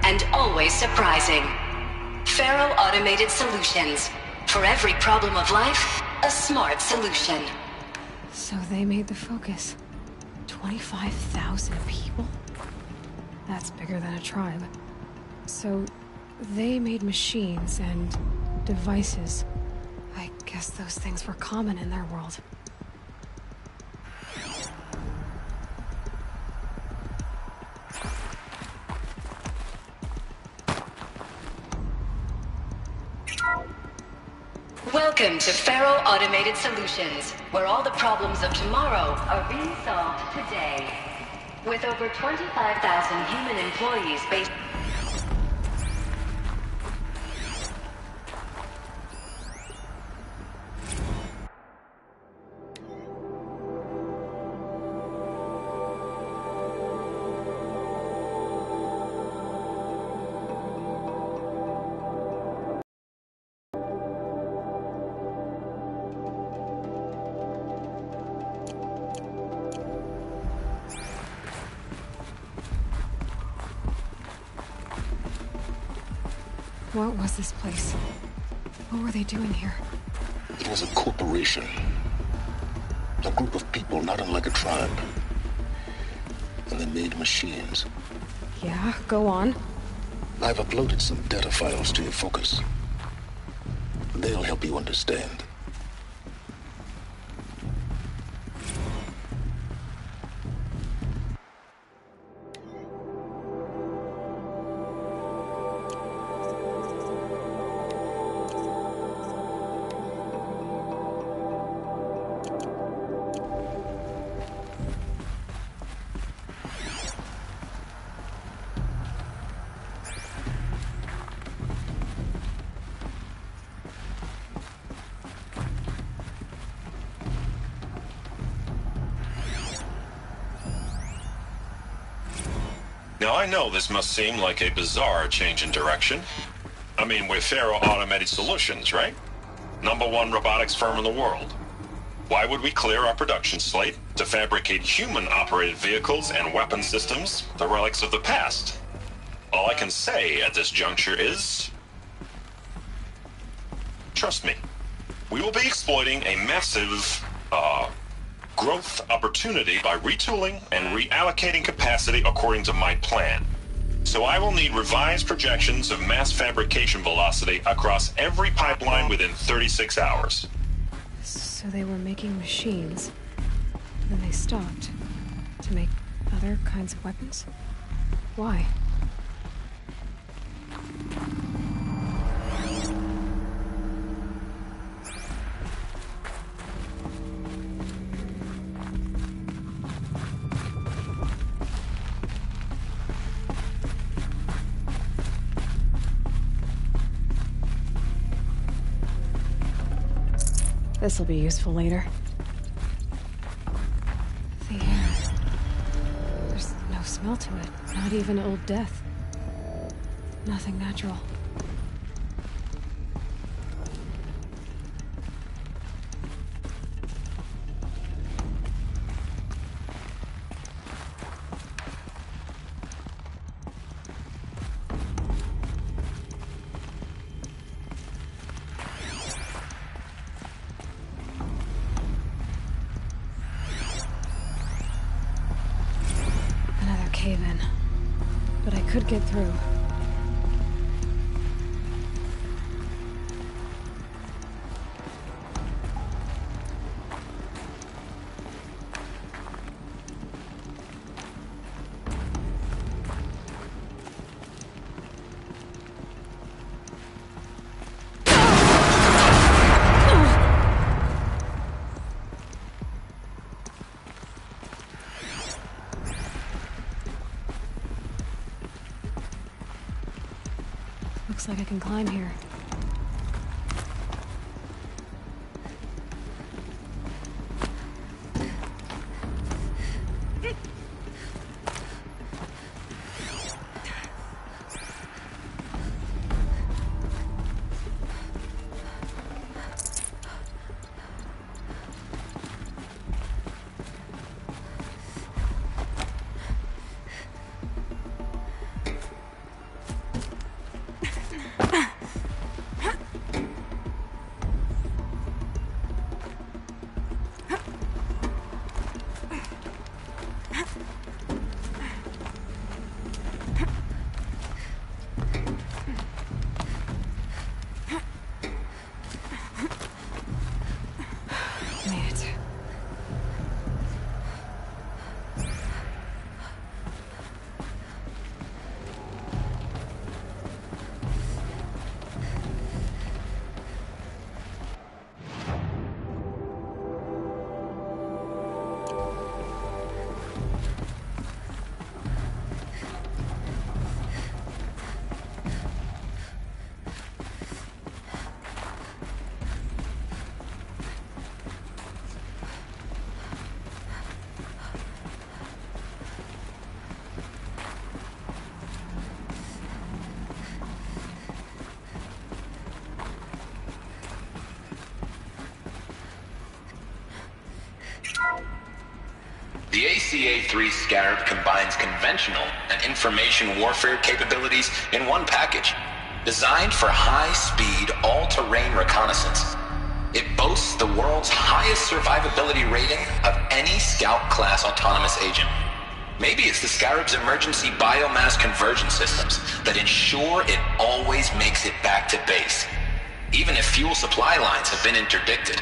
and always surprising. Faro Automated Solutions. For every problem of life, a smart solution. So they made the Focus. 25,000 people? That's bigger than a tribe. So they made machines and devices. I guess those things were common in their world. Welcome to Faro Automated Solutions, where all the problems of tomorrow are being solved today. With over 25,000 human employees based... What was this place? What were they doing here? It was a corporation. A group of people not unlike a tribe. And they made machines. Yeah, go on. I've uploaded some data files to your Focus. They'll help you understand. Now, I know this must seem like a bizarre change in direction. I mean, we're Faro Automated Solutions, right? #1 robotics firm in the world. Why would we clear our production slate to fabricate human-operated vehicles and weapon systems, the relics of the past? All I can say at this juncture is... trust me. We will be exploiting a massive, growth opportunity by retooling and reallocating capacity according to my plan. So I will need revised projections of mass fabrication velocity across every pipeline within 36 hours. So they were making machines. Then they stopped. To make other kinds of weapons? Why? This'll be useful later. The air. There's no smell to it. Not even old death. Nothing natural. Cave-in. But I could get through. Looks like I can climb here. The ACA-3 Scarab combines conventional and information warfare capabilities in one package, designed for high-speed, all-terrain reconnaissance. It boasts the world's highest survivability rating of any Scout-class autonomous agent. Maybe it's the Scarab's emergency biomass conversion systems that ensure it always makes it back to base, even if fuel supply lines have been interdicted.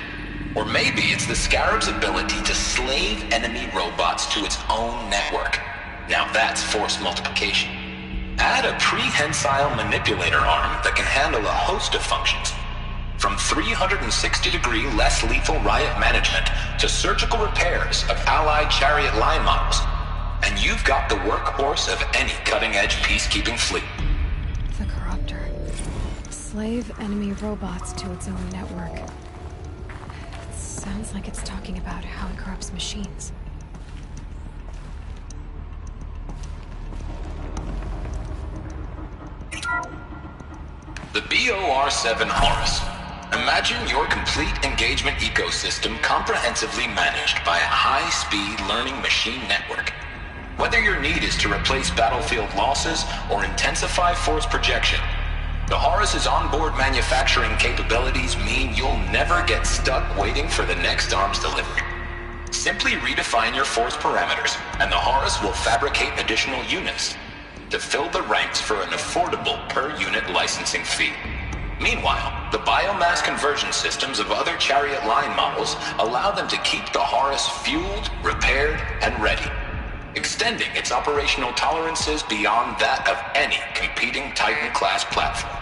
Or maybe it's the Scarab's ability to slave enemy robots to its own network. Now that's force multiplication. Add a prehensile manipulator arm that can handle a host of functions, from 360-degree less lethal riot management to surgical repairs of Allied chariot line models, and you've got the workhorse of any cutting-edge peacekeeping fleet. The Corruptor. Slave enemy robots to its own network. Sounds like it's talking about how it corrupts machines. The BOR-7 Horus. Imagine your complete engagement ecosystem comprehensively managed by a high-speed learning machine network. Whether your need is to replace battlefield losses or intensify force projection, the Horus's onboard manufacturing capabilities mean you'll never get stuck waiting for the next arms delivery. Simply redefine your force parameters, and the Horus will fabricate additional units to fill the ranks for an affordable per-unit licensing fee. Meanwhile, the biomass conversion systems of other chariot line models allow them to keep the Horus fueled, repaired, and ready, extending its operational tolerances beyond that of any competing Titan-class platform.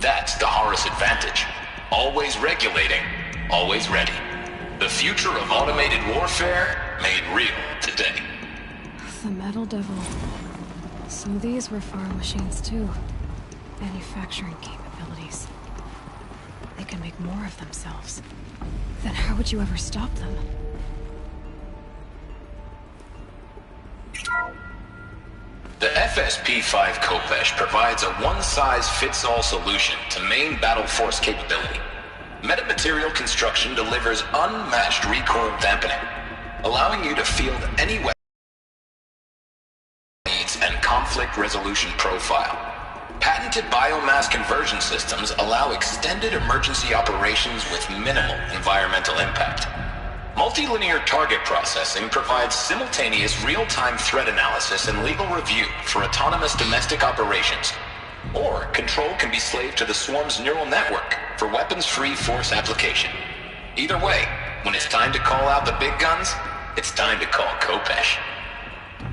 That's the Horus advantage. Always regulating, always ready. The future of automated warfare made real today. The Metal Devil. So these were farm machines too. Manufacturing capabilities. They can make more of themselves. Then how would you ever stop them? The FSP-5 Khopesh provides a one-size-fits-all solution to main battle force capability. Metamaterial construction delivers unmatched recoil dampening, allowing you to field any weapon needs and conflict resolution profile. Patented biomass conversion systems allow extended emergency operations with minimal environmental impact. Multilinear target processing provides simultaneous real-time threat analysis and legal review for autonomous domestic operations. Or control can be slaved to the swarm's neural network for weapons-free force application. Either way, when it's time to call out the big guns, it's time to call Khopesh.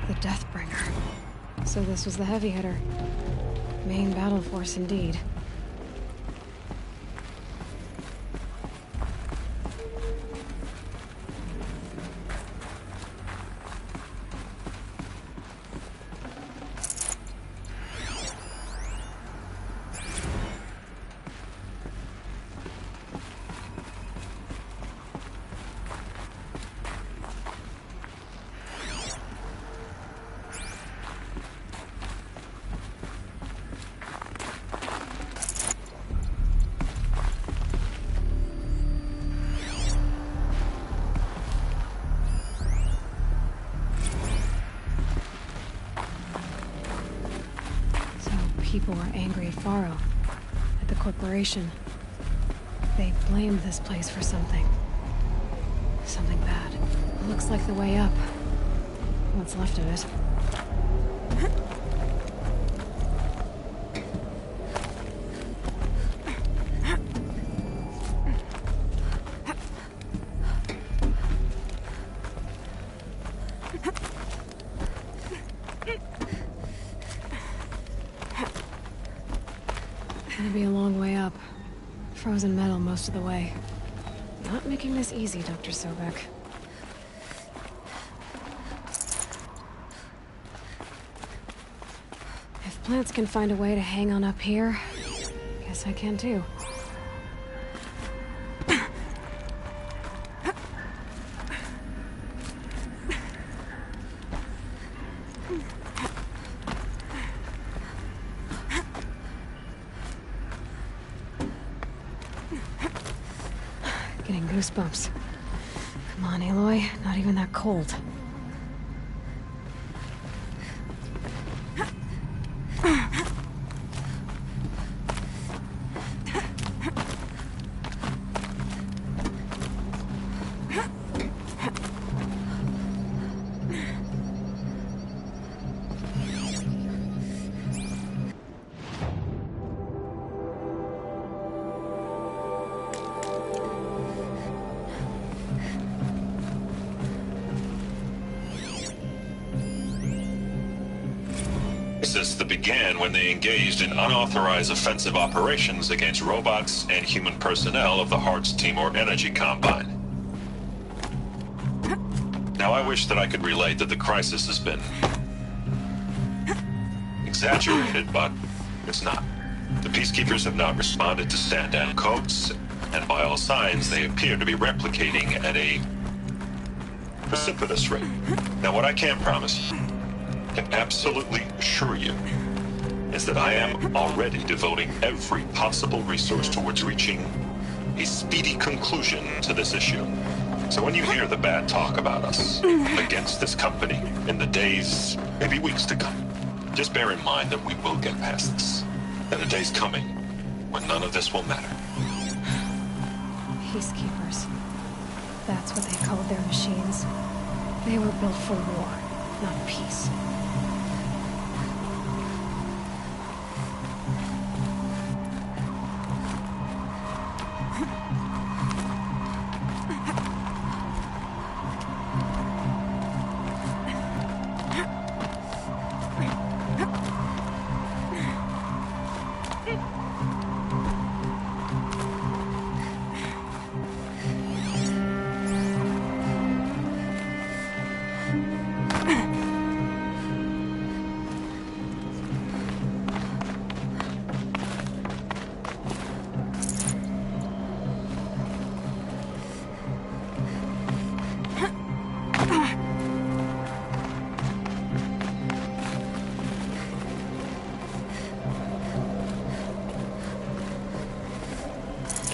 The Deathbringer. So this was the heavy hitter. Main battle force indeed. people were angry at Faro, at the corporation. They blamed this place for something. Something bad. Looks like the way up. What's left of it. Gonna be a long way up. Frozen metal most of the way. Not making this easy, Dr. Sobek. If plants can find a way to hang on up here, guess I can too. Getting goosebumps. Come on, Aloy. Not even that cold. That began when they engaged in unauthorized offensive operations against robots and human personnel of the Hearts Timor Energy Combine. Now I wish that I could relate that the crisis has been exaggerated, but it's not. The Peacekeepers have not responded to stand-down codes, and by all signs they appear to be replicating at a precipitous rate. Now what I can promise you, can absolutely assure you, is that I am already devoting every possible resource towards reaching a speedy conclusion to this issue. So when you hear the bad talk about us against this company in the days, maybe weeks to come, just bear in mind that we will get past this. And a day's coming when none of this will matter. Peacekeepers. That's what they called their machines. They were built for war, not peace.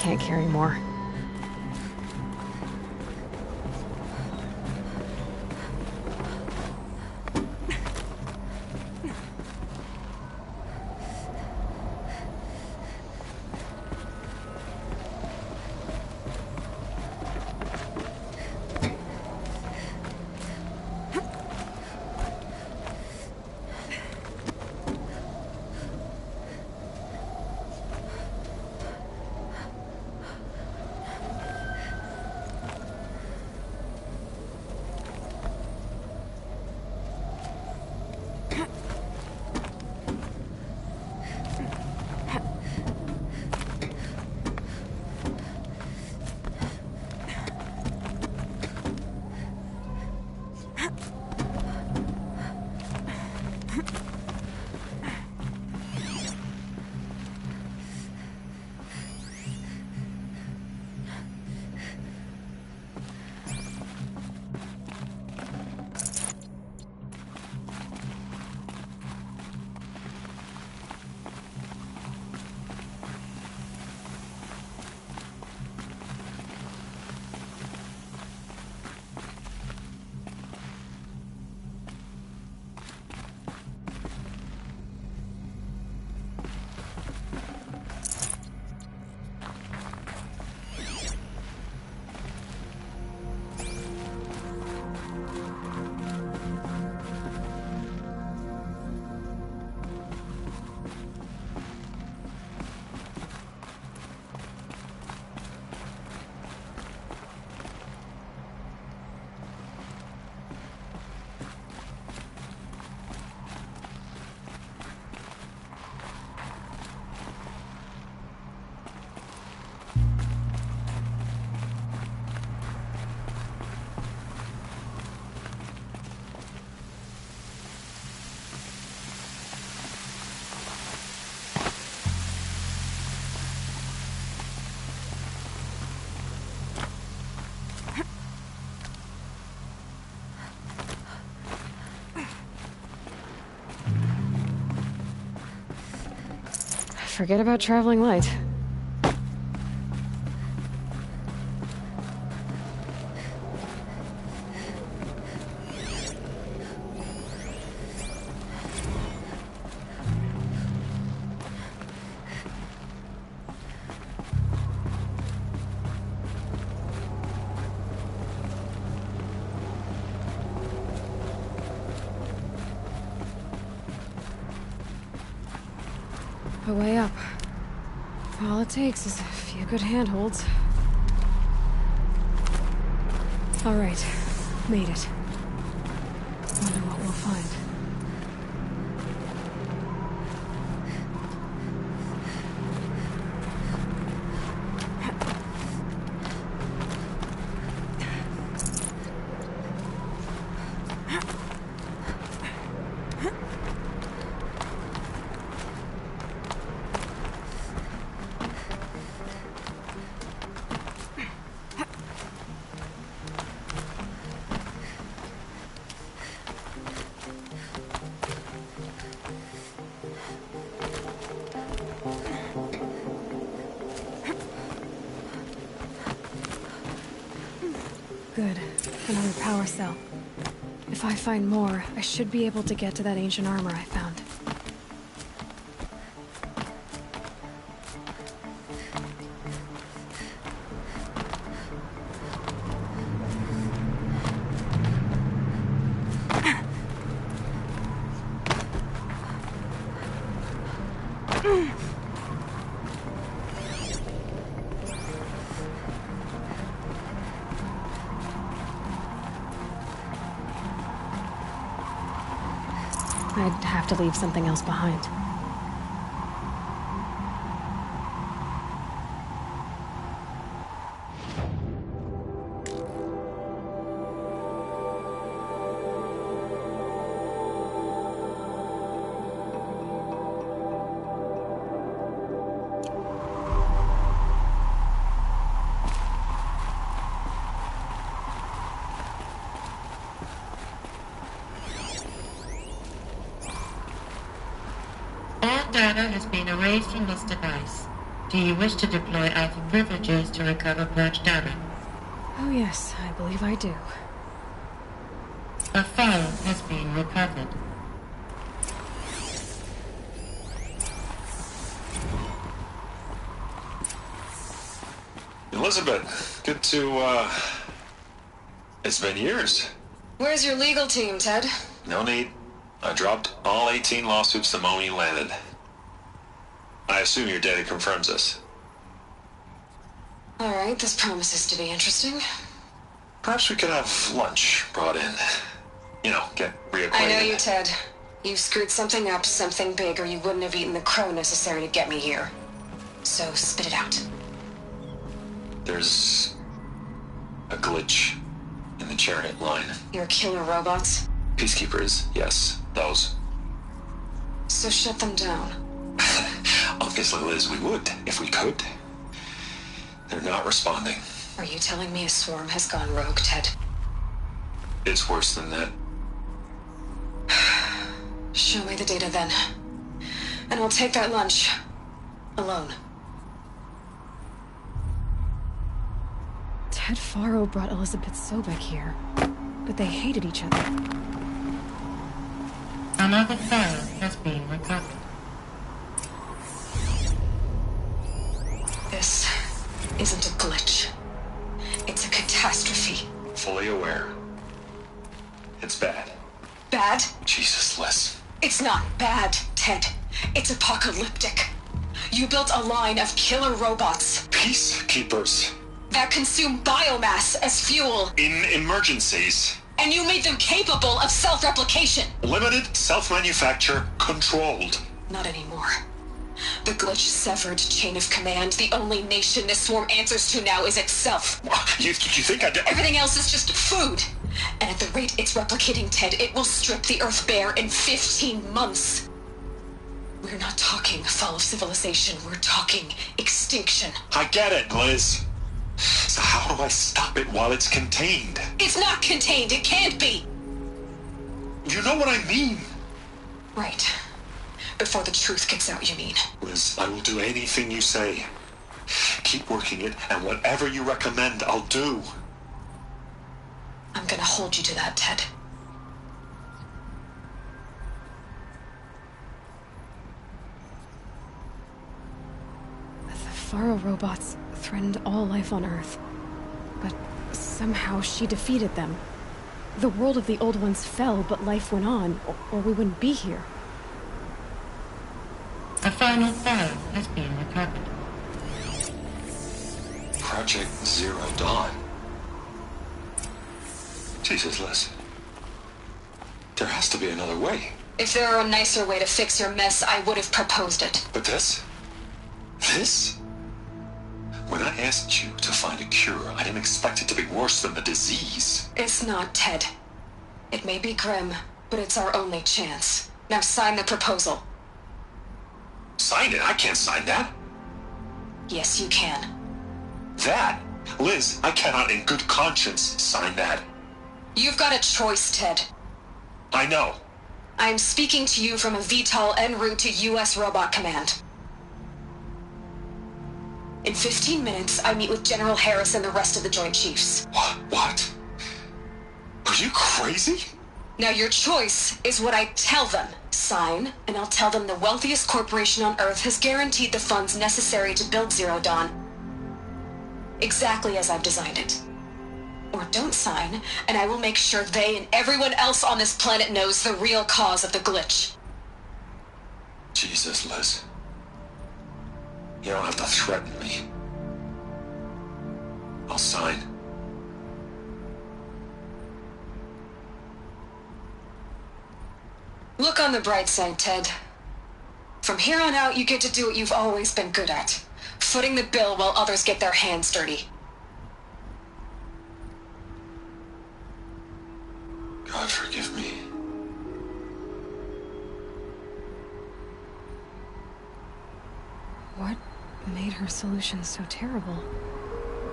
Can't carry more. Forget about traveling light. A way up. All it takes is a few good handholds. All right, made it. Wonder what we'll find. Good. Another power cell. If I find more, I should be able to get to that ancient armor I found. I'd have to leave something else behind. Data has been erased from this device. Do you wish to deploy Alpha privileges to recover purged data? Oh yes, I believe I do. A file has been recovered. Elizabeth, good to, it's been years. Where's your legal team, Ted? No need. I dropped all 18 lawsuits the moment you landed. I assume your data confirms this. All right, this promises to be interesting. Perhaps we could have lunch brought in. You know, get reacquainted. I know you, Ted. You screwed something up, something big, or you wouldn't have eaten the crow necessary to get me here. So, spit it out. There's a glitch in the chariot line. Your killer robots? Peacekeepers, yes, those. So shut them down. Obviously, Liz, we would, if we could. They're not responding. Are you telling me a swarm has gone rogue, Ted? It's worse than that. Show me the data then. And I'll take that lunch. Alone. Ted Faro brought Elizabeth Sobek here, but they hated each other. Another file has been recovered. This isn't a glitch. It's a catastrophe. Fully aware. It's bad. Bad? Jesus, Liz. It's not bad, Ted. It's apocalyptic. You built a line of killer robots. Peacekeepers. That consume biomass as fuel. In emergencies. And you made them capable of self-replication. Limited, self-manufacture, controlled. Not anymore. The glitch severed chain of command. The only nation this swarm answers to now is itself. You think I did? Everything else is just food. And at the rate it's replicating, Ted, it will strip the Earth bare in 15 months. We're not talking fall of civilization. We're talking extinction. I get it, Liz. So how do I stop it while it's contained? It's not contained. It can't be. You know what I mean. Right. before the truth gets out, you mean? Liz, I will do anything you say. Keep working it, and whatever you recommend, I'll do. I'm gonna hold you to that, Ted. The Faro robots threatened all life on Earth. But somehow she defeated them. The world of the old ones fell, but life went on, or we wouldn't be here. The final file has been recovered. Project Zero Dawn. Jesus, Liz. There has to be another way. If there were a nicer way to fix your mess, I would have proposed it. But this? This? When I asked you to find a cure, I didn't expect it to be worse than the disease. It's not, Ted. It may be grim, but it's our only chance. Now sign the proposal. Sign it? I can't sign that. Yes, you can. That? Liz, I cannot in good conscience sign that. You've got a choice, Ted. I know. I'm speaking to you from a VTOL en route to U.S. Robot Command. In 15 minutes, I meet with General Harris and the rest of the Joint Chiefs. What? Are you crazy? Now your choice is what I tell them. Sign, and I'll tell them the wealthiest corporation on Earth has guaranteed the funds necessary to build Zero Dawn. Exactly as I've designed it. Or don't sign, and I will make sure they and everyone else on this planet knows the real cause of the glitch. Jesus, Liz. You don't have to threaten me. I'll sign. Look on the bright side, Ted. From here on out, you get to do what you've always been good at. Footing the bill while others get their hands dirty. God forgive me. What made her solution so terrible?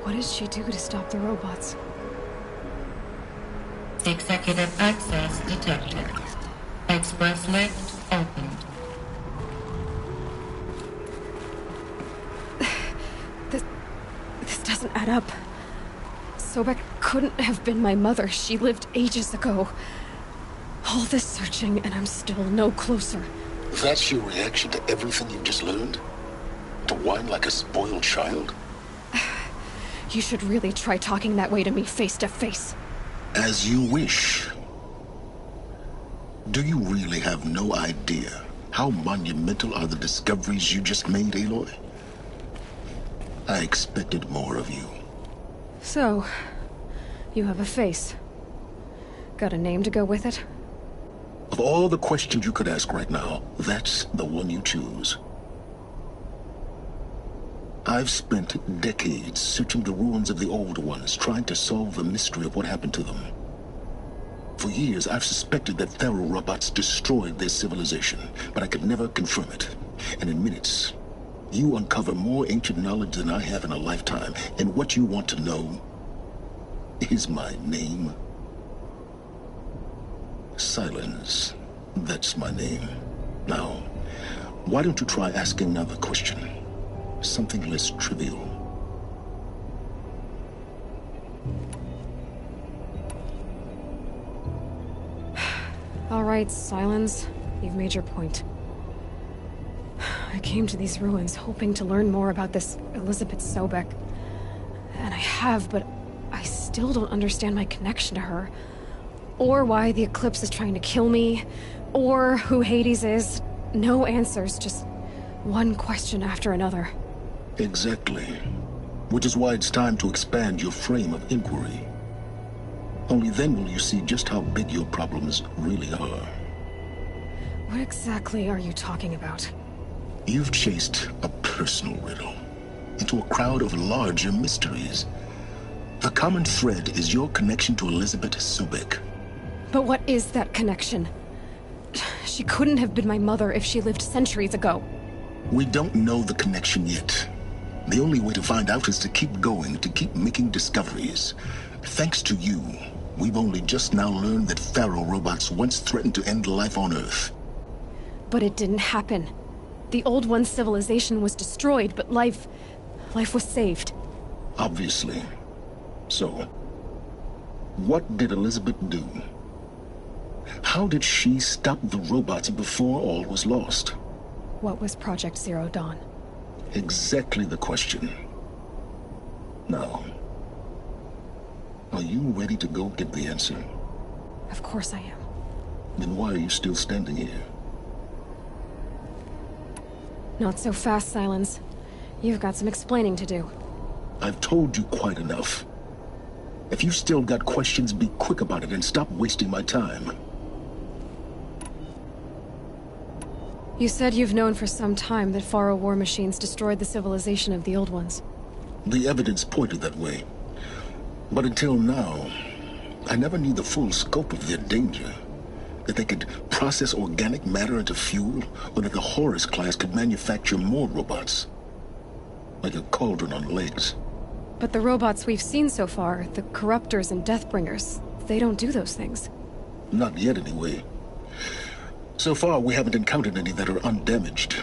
What did she do to stop the robots? Executive access detected. Express lift opened. This doesn't add up. Sobek couldn't have been my mother. She lived ages ago. All this searching, and I'm still no closer. That's your reaction to everything you've just learned? To whine like a spoiled child? You should really try talking that way to me face to face. As you wish. Do you really have no idea how monumental are the discoveries you just made, Aloy? I expected more of you. So, you have a face. Got a name to go with it? Of all the questions you could ask right now, that's the one you choose. I've spent decades searching the ruins of the old ones, trying to solve the mystery of what happened to them. For years, I've suspected that Faro robots destroyed their civilization, but I could never confirm it. And in minutes, you uncover more ancient knowledge than I have in a lifetime, and what you want to know is my name. Silence. That's my name. Now, why don't you try asking another question? Something less trivial. All right, Silence. You've made your point. I came to these ruins hoping to learn more about this Elizabeth Sobek. And I have, but I still don't understand my connection to her. Or why the Eclipse is trying to kill me. Or who Hades is. No answers, just one question after another. Exactly. Which is why it's time to expand your frame of inquiry. Only then will you see just how big your problems really are. What exactly are you talking about? You've chased a personal riddle into a crowd of larger mysteries. The common thread is your connection to Elizabeth Sobek. But what is that connection? She couldn't have been my mother if she lived centuries ago. We don't know the connection yet. The only way to find out is to keep going, to keep making discoveries. Thanks to you, we've only just now learned that Faro robots once threatened to end life on Earth. But it didn't happen. The Old One's civilization was destroyed, but life was saved. Obviously. So, what did Elizabeth do? How did she stop the robots before all was lost? What was Project Zero Dawn? Exactly the question. Now, are you ready to go get the answer? Of course I am. Then why are you still standing here? Not so fast, Silence. You've got some explaining to do. I've told you quite enough. If you've still got questions, be quick about it and stop wasting my time. You said you've known for some time that Faro war machines destroyed the civilization of the Old Ones. The evidence pointed that way. But until now, I never knew the full scope of their danger. That they could process organic matter into fuel, or that the Horus class could manufacture more robots. Like a cauldron on legs. But the robots we've seen so far, the Corruptors and Deathbringers, they don't do those things. Not yet, anyway. So far, we haven't encountered any that are undamaged.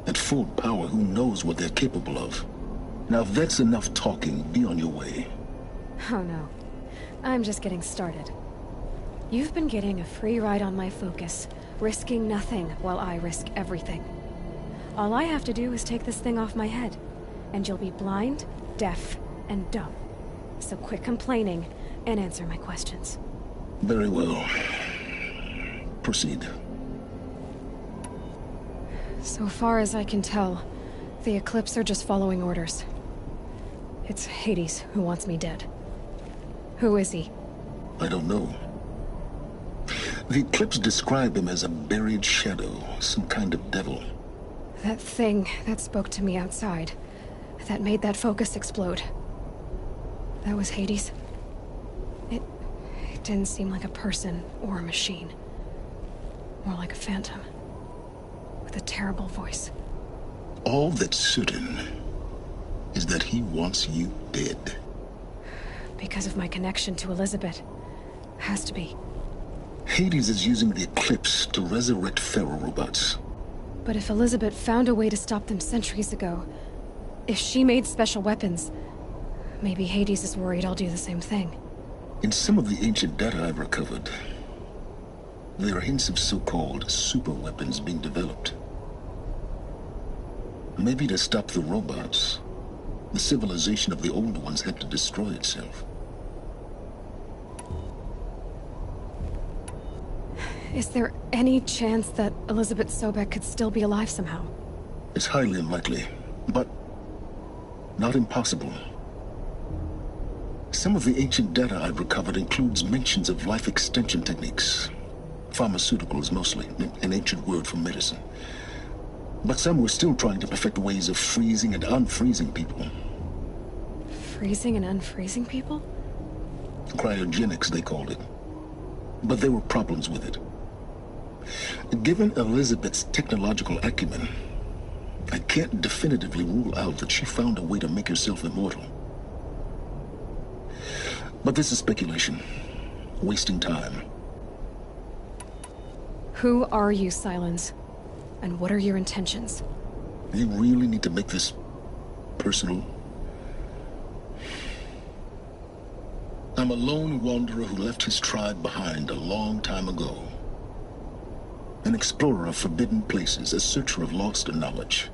At full power, who knows what they're capable of? Now, if that's enough talking, be on your way. Oh no. I'm just getting started. You've been getting a free ride on my focus, risking nothing while I risk everything. All I have to do is take this thing off my head, and you'll be blind, deaf, and dumb. So quit complaining and answer my questions. Very well. Proceed. So far as I can tell, the Eclipse are just following orders. It's Hades who wants me dead. Who is he? I don't know. The Eclipse describe him as a buried shadow, some kind of devil. That thing that spoke to me outside, that made that focus explode. That was Hades. It didn't seem like a person or a machine. More like a phantom. With a terrible voice. All that's certain is that he wants you dead. Because of my connection to Elizabeth. Has to be. Hades is using the Eclipse to resurrect Pharaoh robots. But if Elizabeth found a way to stop them centuries ago, if she made special weapons, maybe Hades is worried I'll do the same thing. In some of the ancient data I've recovered, there are hints of so-called super weapons being developed. Maybe to stop the robots, the civilization of the Old Ones had to destroy itself. Is there any chance that Elizabeth Sobek could still be alive somehow? It's highly unlikely, but not impossible. Some of the ancient data I've recovered includes mentions of life extension techniques. Pharmaceuticals mostly, an ancient word for medicine. But some were still trying to perfect ways of freezing and unfreezing people. Freezing and unfreezing people? Cryogenics, they called it. But there were problems with it. Given Elizabeth's technological acumen, I can't definitively rule out that she found a way to make herself immortal. But this is speculation. Wasting time. Who are you, Silence? And what are your intentions? You really need to make this personal? I'm a lone wanderer who left his tribe behind a long time ago. An explorer of forbidden places, a searcher of lost knowledge.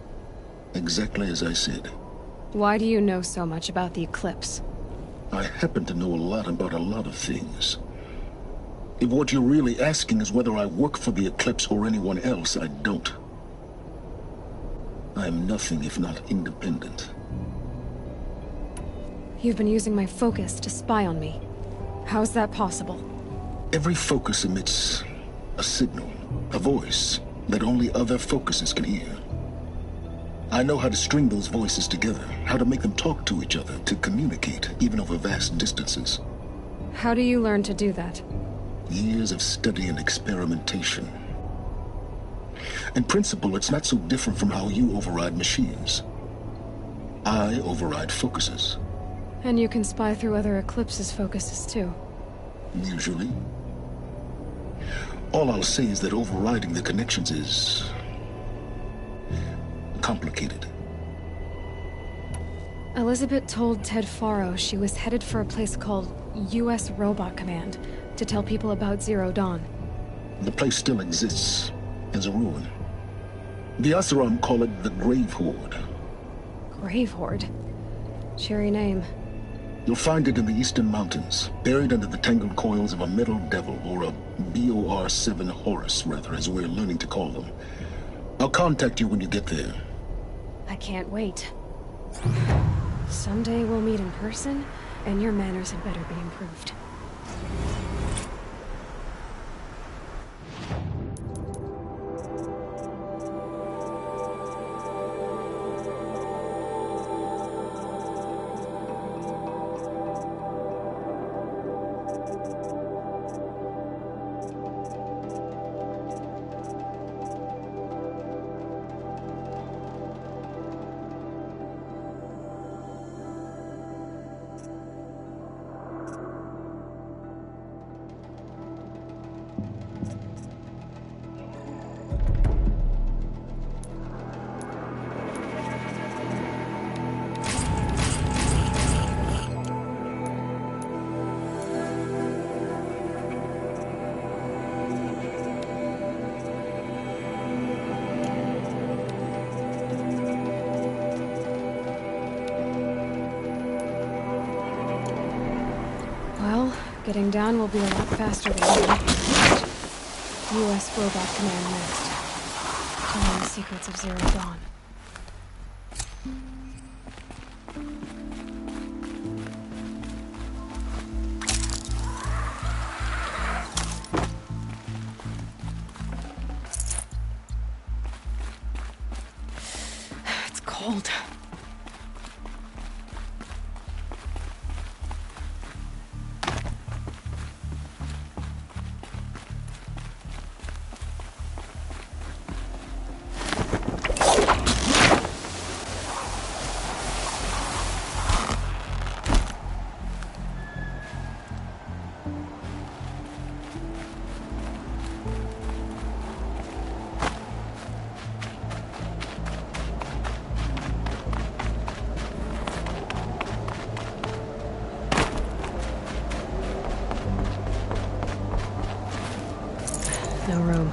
Exactly as I said. Why do you know so much about the Eclipse? I happen to know a lot about a lot of things. If what you're really asking is whether I work for the Eclipse or anyone else, I don't. I am nothing if not independent. You've been using my focus to spy on me. How's that possible? Every focus emits a signal, a voice, that only other focuses can hear. I know how to string those voices together, how to make them talk to each other, to communicate, even over vast distances. How do you learn to do that? Years of study and experimentation. In principle, it's not so different from how you override machines. I override focuses. And you can spy through other Eclipse's focuses, too. Usually. All I'll say is that overriding the connections is complicated. Elizabeth told Ted Faro she was headed for a place called U.S. Robot Command to tell people about Zero Dawn. The place still exists as a ruin. The Asaram call it the Grave Horde. Grave Horde? Cheery name. You'll find it in the Eastern Mountains, buried under the tangled coils of a Metal Devil, or a BOR-7 Horus, rather, as we're learning to call them. I'll contact you when you get there. I can't wait. Someday we'll meet in person, and your manners had better be improved. Getting down will be a lot faster than that. U.S. Robot Command next. Telling the secrets of Zero Dawn. It's cold. No room.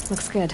Looks good.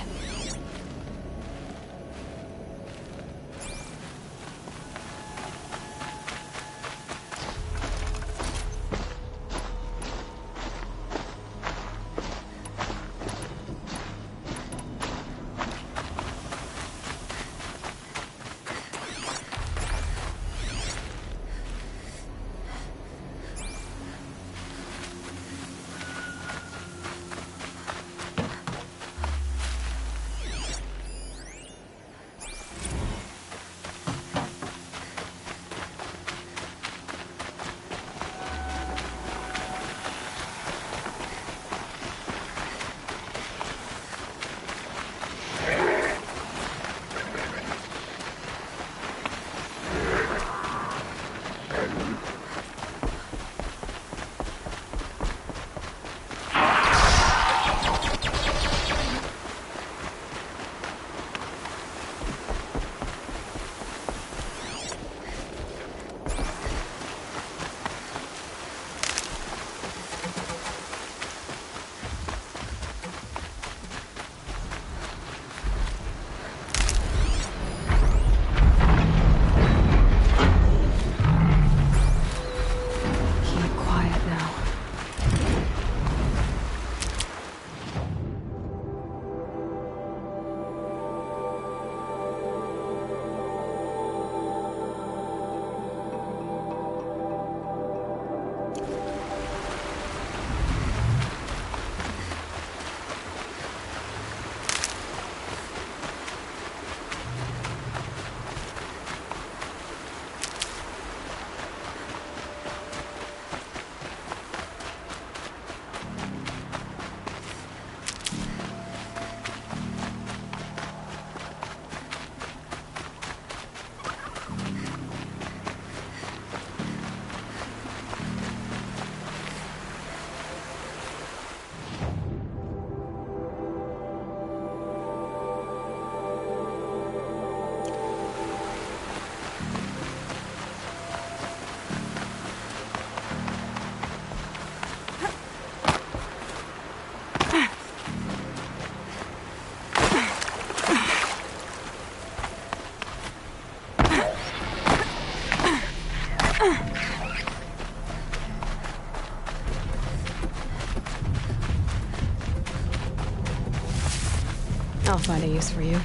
I'll find a use for you.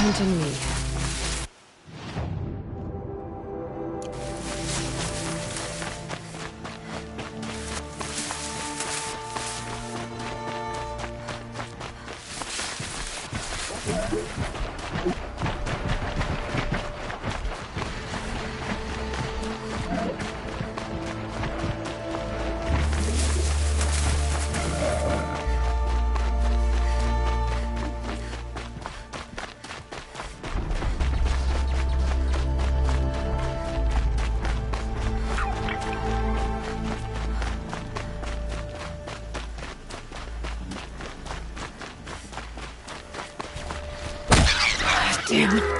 Hunting me. Damn it.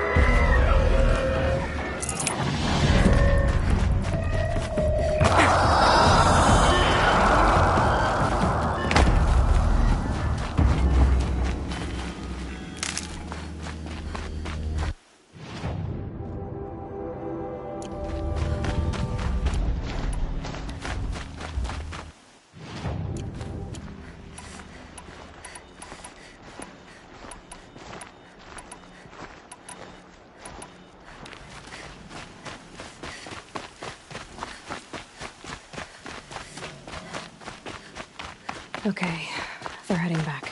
Okay, they're heading back.